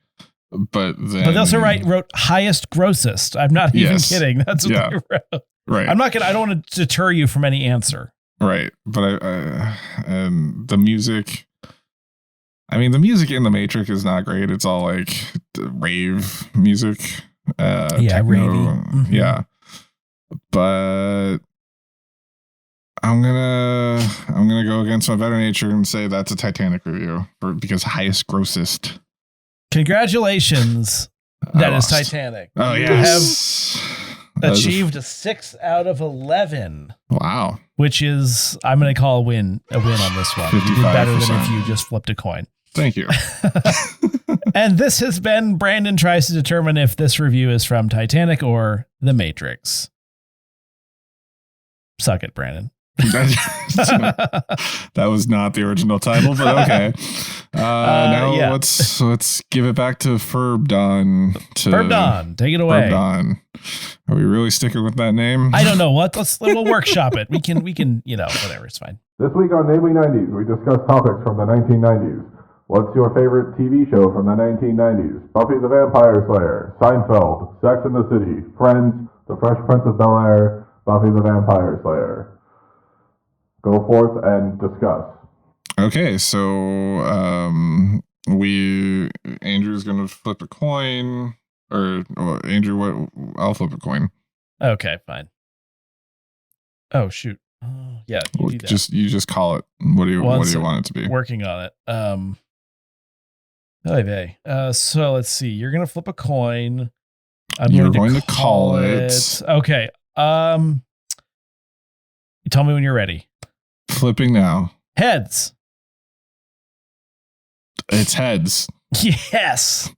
but then... But they also wrote highest grossest. I'm not even kidding. That's what they wrote. Right. I don't want to deter you from any answer. Right. But the music... I mean, the music in The Matrix is not great. It's all like rave music. Techno, ravey. Mm-hmm. Yeah. But I'm gonna go against my better nature and say that's a Titanic review because highest grossest. Congratulations. That is Titanic. Oh, you yes. have achieved a 6 out of 11. Wow. Which is, I'm going to call a win on this one. You did better than if you just flipped a coin. Thank you. And this has been Brandon Tries to Determine If This Review is from Titanic or The Matrix. Suck it, Brandon. That was not the original title, but okay. Now let's give it back to Furbdon. Furbdon, take it away. Furbdon. Are we really sticking with that name? I don't know. We'll workshop it. We can, whatever. It's fine. This week on Namely 90s, we discuss topics from the 1990s. What's your favorite TV show from the 1990s? Buffy the Vampire Slayer, Seinfeld, Sex and the City, Friends, The Fresh Prince of Bel-Air, Buffy the Vampire Slayer. Go forth and discuss. Okay, so Andrew's gonna flip a coin, or Andrew, I'll flip a coin. Okay, fine. Oh shoot. Yeah, you do that. You just call it. What do you want it to be? Working on it. So let's see. You're gonna flip a coin. You're going to call it. Okay. You tell me when you're ready. Flipping now. Heads. It's heads. Yes.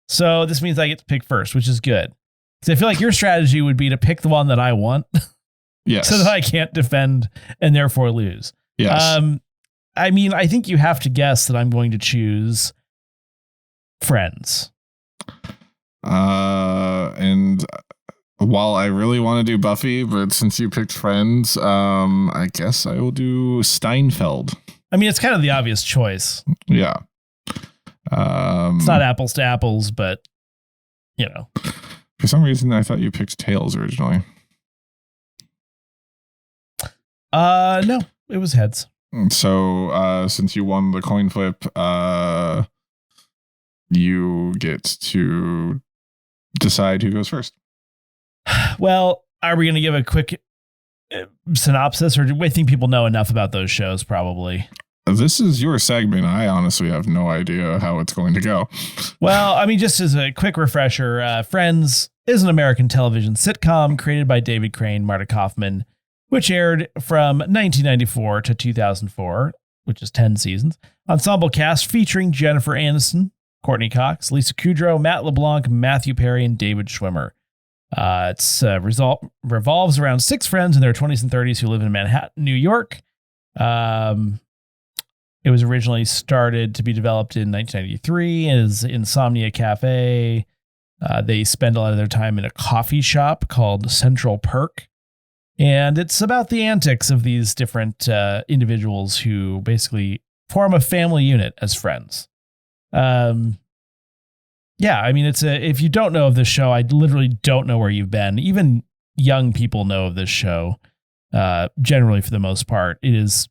So this means I get to pick first, which is good. Because I feel like your strategy would be to pick the one that I want. Yes. So that I can't defend and therefore lose. Yes. I mean, I think you have to guess that I'm going to choose Friends. And while I really want to do Buffy, but since you picked Friends, I guess I will do Seinfeld. I mean, it's kind of the obvious choice. Yeah. It's not apples to apples, but For some reason, I thought you picked Tails originally. No, it was heads. So, since you won the coin flip, you get to decide who goes first. Well, are we going to give a quick synopsis, or do we think people know enough about those shows? Probably. This is your segment. I honestly have no idea how it's going to go. Well, I mean, just as a quick refresher, Friends is an American television sitcom created by David Crane, Marta Kaufman, which aired from 1994 to 2004, which is 10 seasons. Ensemble cast featuring Jennifer Aniston, Courtney Cox, Lisa Kudrow, Matt LeBlanc, Matthew Perry, and David Schwimmer. Revolves around 6 friends in their 20s and 30s who live in Manhattan, New York. It was originally started to be developed in 1993 as Insomnia Cafe. They spend a lot of their time in a coffee shop called Central Perk. And it's about the antics of these different individuals who basically form a family unit as friends. Yeah, I mean, if you don't know of this show, I literally don't know where you've been. Even young people know of this show, generally for the most part. It is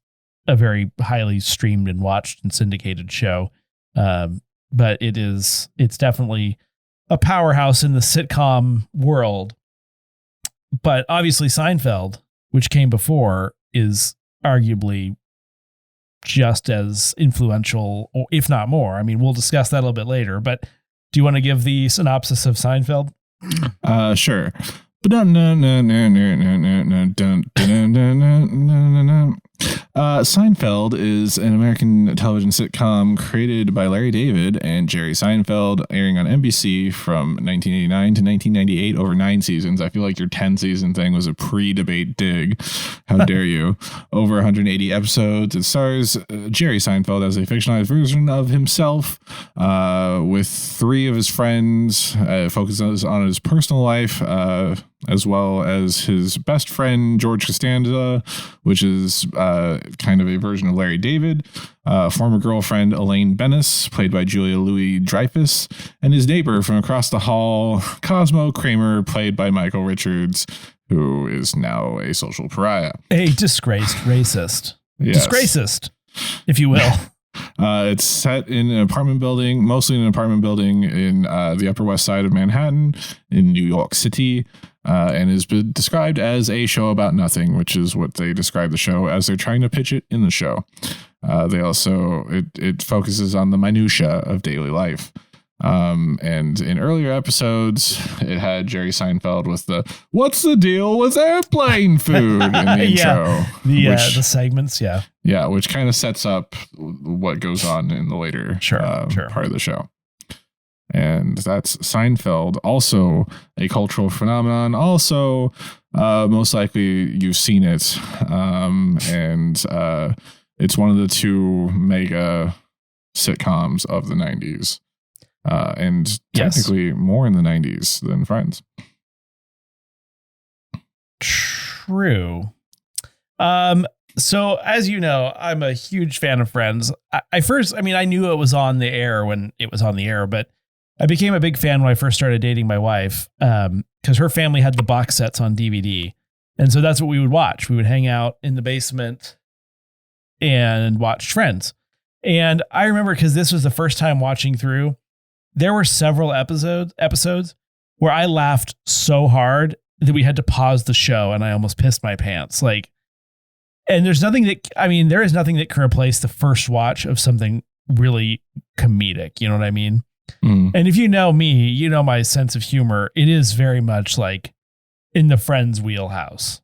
a very highly streamed and watched and syndicated show. But it's definitely a powerhouse in the sitcom world. But obviously Seinfeld, which came before, is arguably just as influential, or if not more. I mean, we'll discuss that a little bit later, but do you want to give the synopsis of Seinfeld? Sure. Seinfeld is an American television sitcom created by Larry David and Jerry Seinfeld, airing on NBC from 1989 to 1998 over 9 seasons. I feel like your 10-season thing was a pre-debate dig. How dare you? Over 180 episodes. It stars Jerry Seinfeld as a fictionalized version of himself with 3 of his friends. Focuses on his personal life as well as his best friend, George Costanza, which is kind of a version of Larry David, former girlfriend, Elaine Bennis, played by Julia Louis-Dreyfus, and his neighbor from across the hall, Cosmo Kramer, played by Michael Richards, who is now a social pariah. A disgraced racist. Yes. Disgracist, if you will. It's set in an apartment building, mostly in an apartment building in the Upper West Side of Manhattan in New York City. And has been described as a show about nothing, which is what they describe the show as. They're trying to pitch it in the show. They also, it focuses on the minutia of daily life. And in earlier episodes, it had Jerry Seinfeld with the "What's the deal with airplane food?" in the intro. The segments, yeah. Yeah, which kind of sets up what goes on in the later part of the show. And that's Seinfeld, also a cultural phenomenon. Also, most likely you've seen it. And it's one of the 2 mega sitcoms of the 90s. And technically more in the 90s than Friends. True. So as you know, I'm a huge fan of Friends. I knew it was on the air when it was on the air, but I became a big fan when I first started dating my wife, because her family had the box sets on DVD. And so that's what we would watch. We would hang out in the basement and watch Friends. And I remember, because this was the first time watching through, there were several episodes where I laughed so hard that we had to pause the show and I almost pissed my pants. And there is nothing that can replace the first watch of something really comedic. You know what I mean? Mm. And if you know me, you know my sense of humor. It is very much like in the Friends wheelhouse.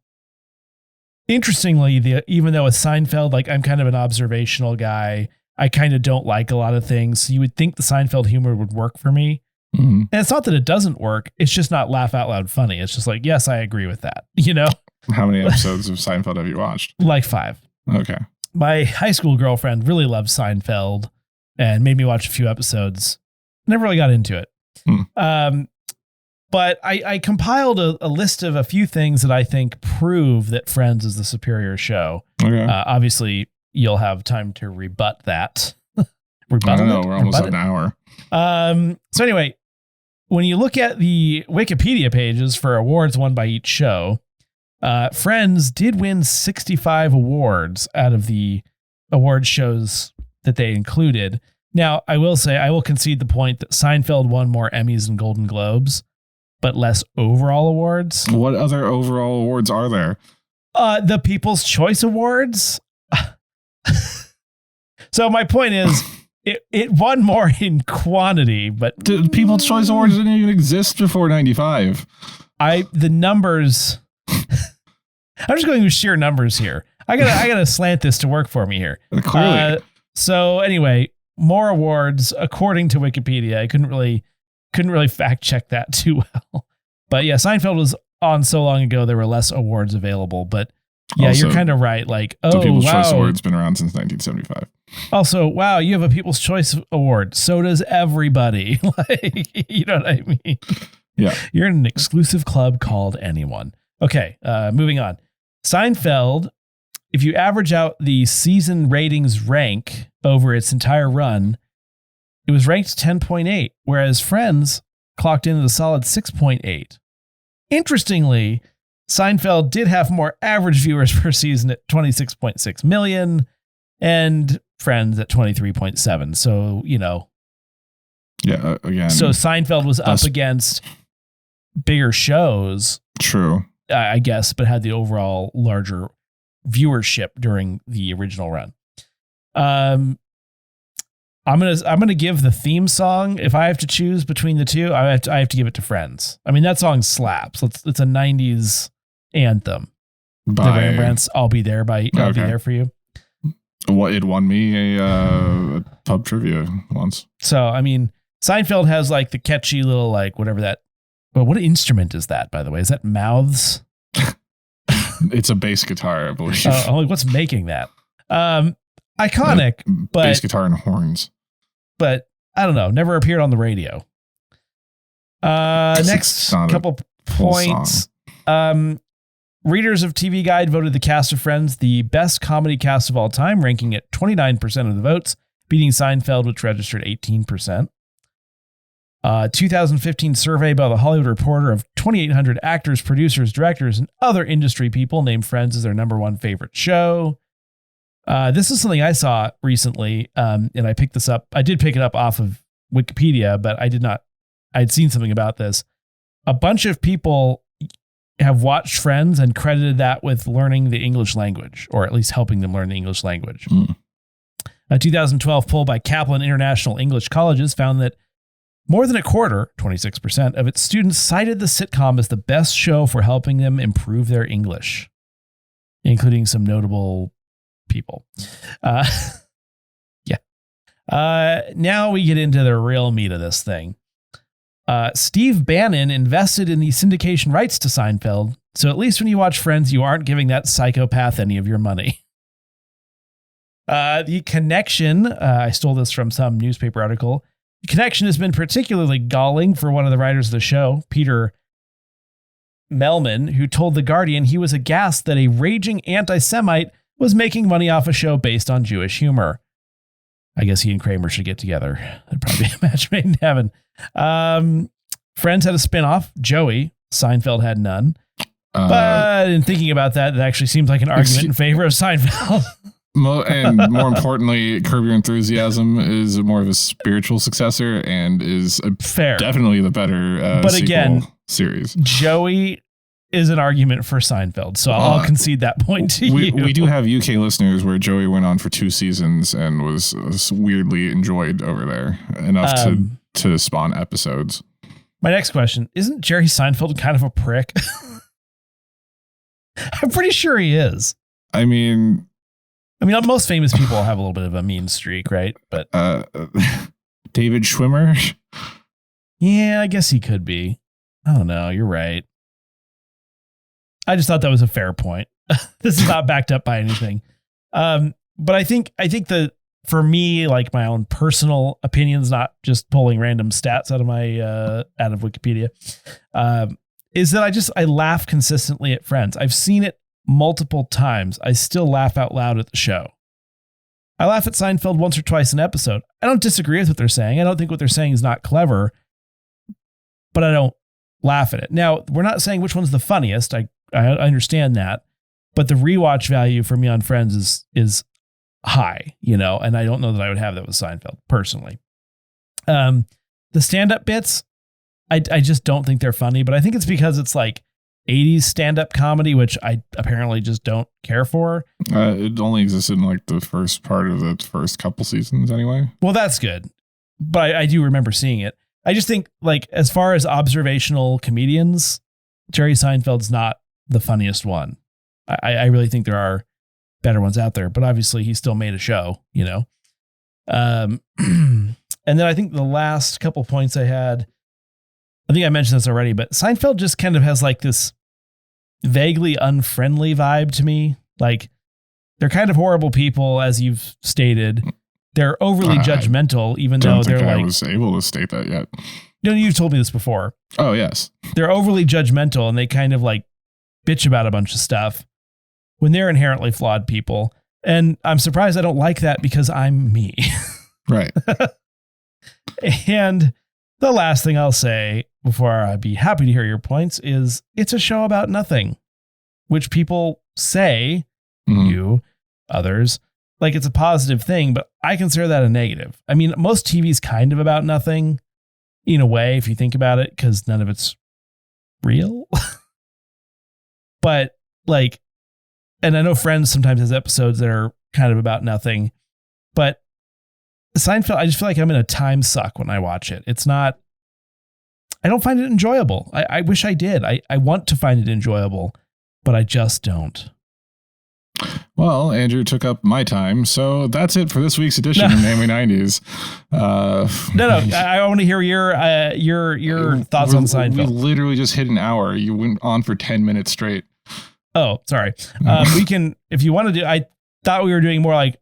Interestingly, even though with Seinfeld, I'm kind of an observational guy, I kind of don't like a lot of things. So you would think the Seinfeld humor would work for me. Mm-hmm. And it's not that it doesn't work. It's just not laugh out loud funny. It's just yes, I agree with that. You know? How many episodes of Seinfeld have you watched? 5. Okay. My high school girlfriend really loved Seinfeld and made me watch a few episodes. Never really got into it. But I compiled a list of a few things that I think prove that Friends is the superior show. Okay. Obviously, you'll have time to rebut that. I don't know. We're almost at an hour. So anyway, when you look at the Wikipedia pages for awards won by each show, Friends did win 65 awards out of the award shows that they included. Now, I will concede the point that Seinfeld won more Emmys and Golden Globes. but less overall awards. What other overall awards are there? The People's Choice Awards. So my point is, it won more in quantity, but the People's Choice Awards didn't even exist before 95. The numbers. I'm just going with sheer numbers here. I gotta slant this to work for me here. Clearly. So anyway, more awards according to Wikipedia. I couldn't really fact check that too well. But yeah, Seinfeld was on so long ago there were less awards available. But yeah, also, you're kind of right. Like, the People's Choice Award's been around since 1975. Also, wow, you have a People's Choice Award. So does everybody. Like, you know what I mean? Yeah. You're in an exclusive club called Anyone. Okay, moving on. Seinfeld, if you average out the season ratings rank over its entire run, it was ranked 10.8, whereas Friends clocked in at a solid 6.8. Interestingly, Seinfeld did have more average viewers per season at 26.6 million and Friends at 23.7. So, you know. Yeah, again. So Seinfeld was up against bigger shows. True. I guess, but had the overall larger viewership during the original run. I'm gonna give the theme song, if I have to choose between the two, I have to give it to Friends. I mean, that song slaps. It's a 90s anthem. The Rembrandts, I'll Be There Be There For You. Well, it won me a pub trivia once. So, I mean, Seinfeld has like the catchy little, like, whatever that. But what instrument is that, by the way? Is that mouths? It's a bass guitar, I believe. What's making that? Iconic, but bass guitar and horns. But I don't know. Never appeared on the radio. Next couple points. Readers of TV Guide voted the cast of Friends the best comedy cast of all time, ranking at 29% of the votes, beating Seinfeld, which registered 18%. 2015 survey by the Hollywood Reporter of 2,800 actors, producers, directors, and other industry people named Friends as their number one favorite show. This is something I saw recently, and I picked this up. I did pick it up off of Wikipedia, but I'd seen something about this. A bunch of people have watched Friends and credited that with learning the English language, or at least helping them learn the English language. A 2012 poll by Kaplan International English Colleges found that more than a quarter, 26%, of its students cited the sitcom as the best show for helping them improve their English, including some notable people. Now we get into the real meat of this thing. Steve Bannon invested in the syndication rights to Seinfeld, so at least when you watch Friends, you aren't giving that psychopath any of your money. The Connection, I stole this from some newspaper article. The Connection has been particularly galling for one of the writers of the show, Peter Melman, who told The Guardian he was aghast that a raging anti-Semite was making money off a show based on Jewish humor. I guess he and Kramer should get together. That'd probably be a match made in heaven. Friends had a spinoff, Joey. Seinfeld had none. But in thinking about that, it actually seems like an argument in favor of Seinfeld. And more importantly, Curb Your Enthusiasm is more of a spiritual successor and is definitely the better but again, series. Joey is an argument for Seinfeld, so I'll concede that point to you. We do have UK listeners where Joey went on for 2 seasons and was weirdly enjoyed over there, enough to spawn episodes. My next question, isn't Jerry Seinfeld kind of a prick? I'm pretty sure he is. I mean, most famous people have a little bit of a mean streak, right? But David Schwimmer? Yeah, I guess he could be. I don't know. You're right. I just thought that was a fair point. This is not backed up by anything. But I think that for me, like my own personal opinions, not just pulling random stats out of my out of Wikipedia, is that I laugh consistently at Friends. I've seen it multiple times. I still laugh out loud at the show. I laugh at Seinfeld once or twice an episode. I don't disagree with what they're saying. I don't think what they're saying is not clever, but I don't laugh at it. Now, we're not saying which one's the funniest. I understand that, but the rewatch value for me on Friends is high, and I don't know that I would have that with Seinfeld personally. The stand-up bits, I just don't think they're funny, but I think it's because it's like 80s stand-up comedy, which I apparently just don't care for. It only existed in like the first part of the first couple seasons anyway. Well, that's good. But I do remember seeing it. I just think like as far as observational comedians, Jerry Seinfeld's not the funniest one. I really think there are better ones out there, but obviously he still made a show, you know? And then I think the last couple points I had, I think I mentioned this already, but Seinfeld just kind of has like this vaguely unfriendly vibe to me. Like they're kind of horrible people, as you've stated. They're overly judgmental, even though they're like... I was able to state that yet. No, you've told me this before. Oh, yes. They're overly judgmental and they kind of like bitch about a bunch of stuff when they're inherently flawed people. And I'm surprised I don't like that because I'm me. Right. And the last thing I'll say before I'd be happy to hear your points is it's a show about nothing, which people say, you, others, like it's a positive thing, but I consider that a negative. I mean, most TV's kind of about nothing in a way, if you think about it, because none of it's real. But like, and I know Friends sometimes has episodes that are kind of about nothing, but Seinfeld, I just feel like I'm in a time suck when I watch it. It's not, I don't find it enjoyable. I wish I did. I want to find it enjoyable, but I just don't. Well, Andrew took up my time, so that's it for this week's edition of Namely 90s. I want to hear your thoughts on Seinfeld. We literally just hit an hour. You went on for 10 minutes straight. Oh, sorry. We can, if you want to do, I thought we were doing more like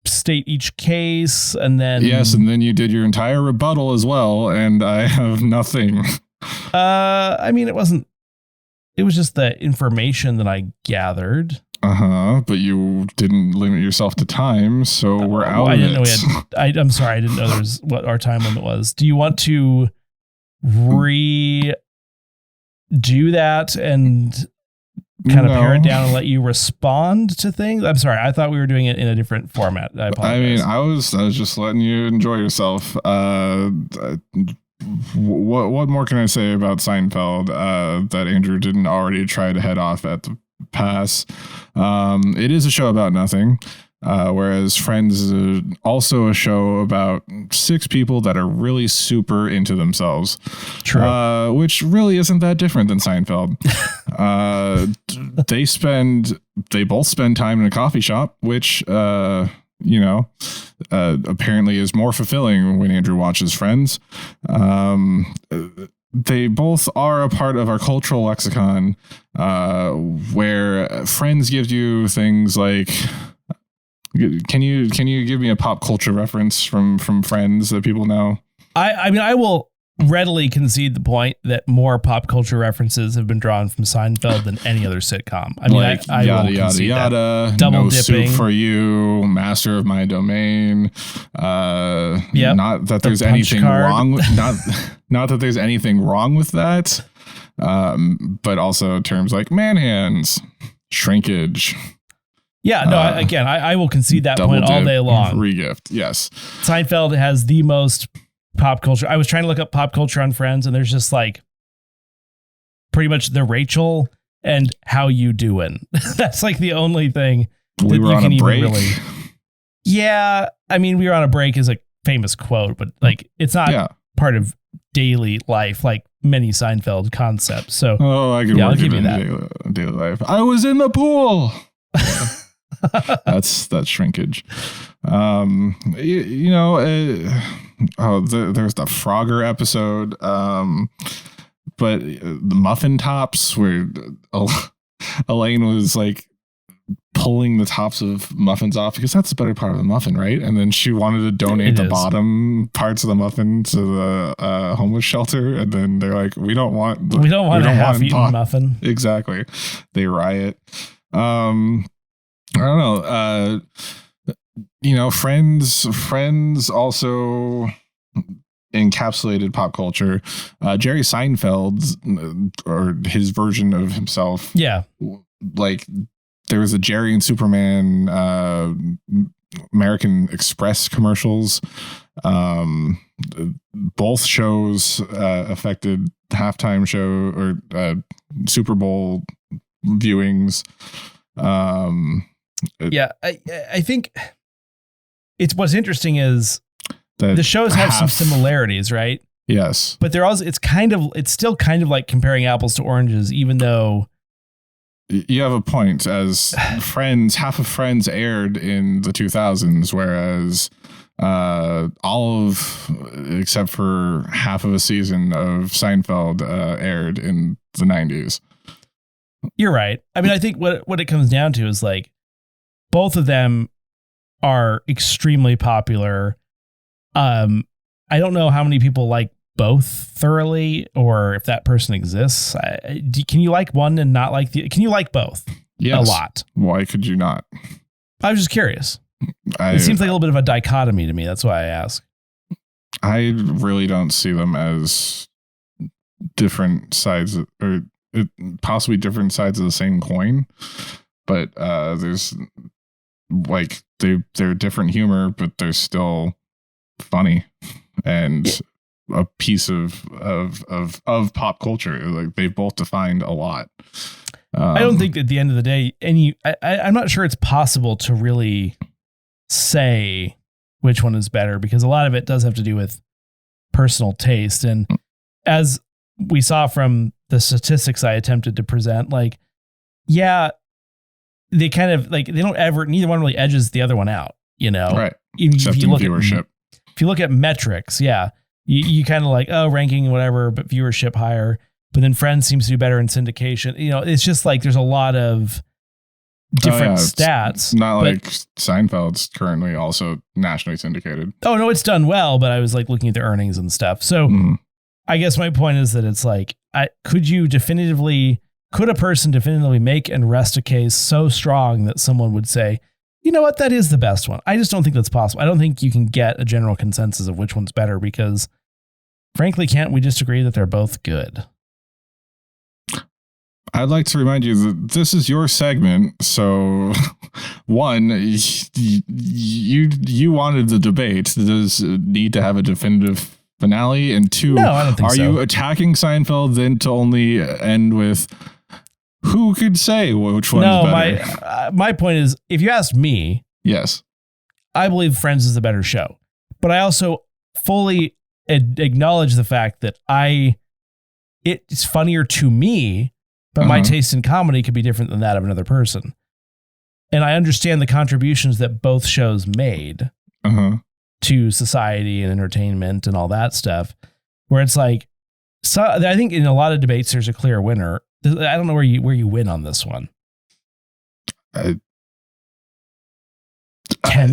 state each case and then. Yes, and then you did your entire rebuttal as well, and I have nothing. I mean, it was just the information that I gathered. But you didn't limit yourself to time, so we're out. I didn't know I'm sorry, I didn't know there's what our time limit was. Do you want to redo that and kind of pare it down and let you respond to things? I'm sorry, I thought we were doing it in a different format. I apologize. I mean, I was just letting you enjoy yourself. What more can I say about Seinfeld that Andrew didn't already try to head off at the pass? It is a show about nothing, whereas Friends is also a show about 6 people that are really super into themselves. True. Which really isn't that different than Seinfeld. They both spend time in a coffee shop, which apparently is more fulfilling when Andrew watches Friends. They both are a part of our cultural lexicon, where Friends gives you things like, can you give me a pop culture reference from Friends that people know? I mean, I will readily concede the point that more pop culture references have been drawn from Seinfeld than any other sitcom. I mean, like I yada will yada yada, that. Double no dipping soup for you, master of my domain. Not that there's anything wrong with not that there's anything wrong with that, but also terms like man hands, shrinkage. Yeah, no. I will concede that point all day long. Regift, yes. Seinfeld has the most pop culture. I was trying to look up pop culture on Friends, and there's just like pretty much the Rachel and how you doing. That's like the only thing we were on a break. Yeah, I mean, we were on a break is a famous quote, but like it's not part of daily life like many Seinfeld concepts. So I can work it in daily life. I was in the pool. That's shrinkage. There's the Frogger episode, but the muffin tops where Elaine was like pulling the tops of muffins off because that's the better part of the muffin, right? And then she wanted to donate the bottom parts of the muffin to the homeless shelter, and then they're like, we don't want a half-eaten muffin. Exactly. They riot. I don't know. Friends also encapsulated pop culture. Jerry Seinfeld, or his version of himself. Yeah. Like there was a Jerry and Superman American Express commercials. Both shows affected halftime show or Super Bowl viewings. I think what's interesting is the shows have some similarities, right? Yes, but it's still kind of like comparing apples to oranges, even though you have a point. As half of Friends aired in the 2000s, whereas except for half of a season of Seinfeld aired in the 90s. You're right. I mean, I think what it comes down to is like both of them are extremely popular. I don't know how many people like both thoroughly, or if that person exists. Can you like one and not like the? Can you like both? Yes. A lot. Why could you not? I was just curious. It seems like a little bit of a dichotomy to me. That's why I ask. I really don't see them as different sides, or possibly different sides of the same coin. But there's like they're different humor, but they're still funny and a piece of pop culture. Like they've both defined a lot. I don't think at the end of the day, I'm not sure it's possible to really say which one is better, because a lot of it does have to do with personal taste. And as we saw from the statistics I attempted to present, like, yeah, they kind of like, neither one really edges the other one out, you know? Right. Except in viewership. If you look at metrics, yeah, you kind of like, oh, ranking, whatever, but viewership higher. But then Friends seems to do better in syndication. You know, it's just like there's a lot of different stats. Not like Seinfeld's currently also nationally syndicated. Oh, no, it's done well, but I was like looking at the earnings and stuff. So I guess my point is that it's like, could a person definitively make and rest a case so strong that someone would say, you know what, that is the best one? I just don't think that's possible. I don't think you can get a general consensus of which one's better, because frankly, can't we just agree that they're both good? I'd like to remind you that this is your segment. So, one, you wanted the debate. Does it need to have a definitive finale? And two, no, I don't think are you attacking Seinfeld then to only end with who could say which one's better? No, my point is, if you ask me, yes, I believe Friends is the better show. But I also fully acknowledge the fact that it's funnier to me, but my taste in comedy could be different than that of another person. And I understand the contributions that both shows made to society and entertainment and all that stuff, where it's like, I think in a lot of debates, there's a clear winner. I don't know where you win on this one. Can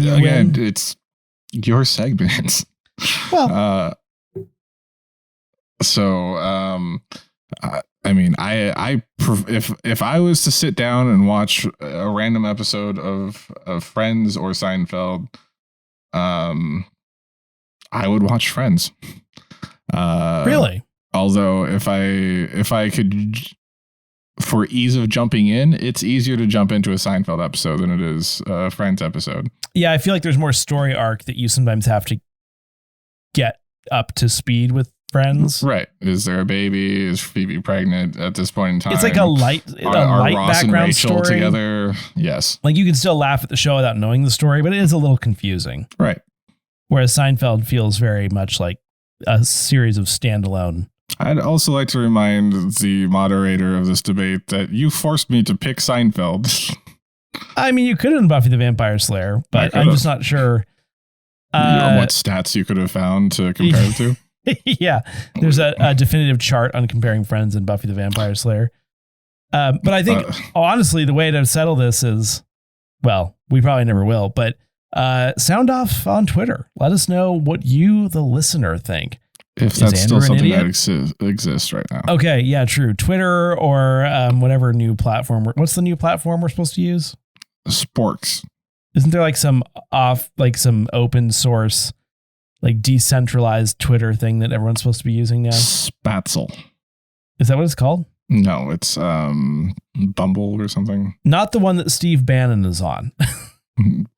you again, win? It's your segment. Well, I mean, if I was to sit down and watch a random episode of Friends or Seinfeld, I would watch Friends. Really? Although if I could, for ease of jumping in, it's easier to jump into a Seinfeld episode than it is a Friends episode. Yeah, I feel like there's more story arc that you sometimes have to get up to speed with Friends. Right. Is there a baby? Is Phoebe pregnant at this point in time? It's like a light Ross background and Rachel story together. Yes. Like you can still laugh at the show without knowing the story, but it is a little confusing. Right. Whereas Seinfeld feels very much like a series of standalone. I'd also like to remind the moderator of this debate that you forced me to pick Seinfeld. I mean, you could have done Buffy the Vampire Slayer, but I'm just not sure. What stats you could have found to compare it to? Yeah, there's a definitive chart on comparing Friends and Buffy the Vampire Slayer. But I think, honestly, the way to settle this is, well, we probably never will, but sound off on Twitter. Let us know what you, the listener, think. If that's still something that exists right now. Okay, yeah, true. Twitter or whatever new platform. What's the new platform we're supposed to use? Sporks. Isn't there like some open source, like decentralized Twitter thing that everyone's supposed to be using now? Spatzel. Is that what it's called? No, it's Bumble or something. Not the one that Steve Bannon is on.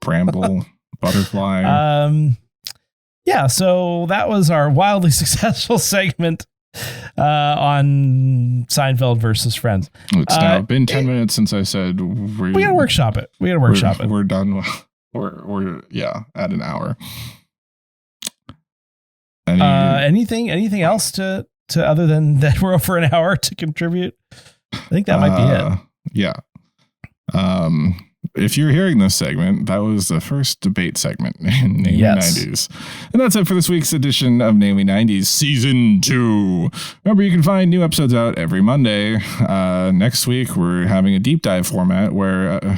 Bramble. Butterfly. Yeah, so that was our wildly successful segment on Seinfeld versus Friends. It's now been 10 minutes since I said we gotta workshop it. We're done. We're at an hour. Anything else to other than that we're over an hour to contribute? I think that might be it. Yeah. If you're hearing this segment, that was the first debate segment in Namely 90s. And that's it for this week's edition of Namely 90s Season 2. Remember, you can find new episodes out every Monday. Next week, we're having a deep dive format where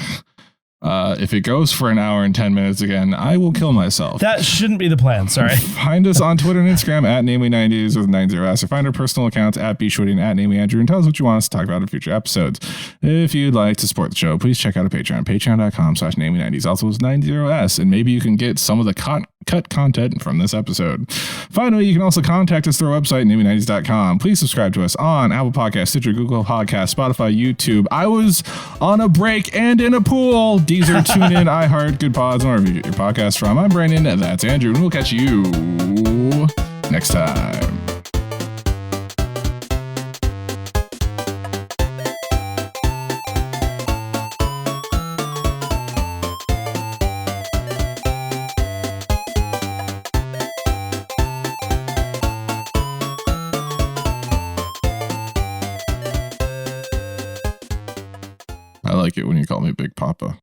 if it goes for an hour and 10 minutes again, I will kill myself. That shouldn't be the plan. Sorry. Find us on Twitter and Instagram at Namely90s with 90s, or find our personal accounts at bshwitty and at NamelyAndrew, and tell us what you want us to talk about in future episodes. If you'd like to support the show, please check out our Patreon, patreon.com/Namely90s, also is 90s, and maybe you can get some of the cut content from this episode. Finally, you can also contact us through our website, Namely90s.com. Please subscribe to us on Apple Podcasts, Stitcher, Google Podcasts, Spotify, YouTube. I was on a break and in a pool. Deezer, TuneIn, iHeart, Good Pods, and wherever you get your podcast from. I'm Brandon, and that's Andrew, and we'll catch you next time. I like it when you call me Big Papa.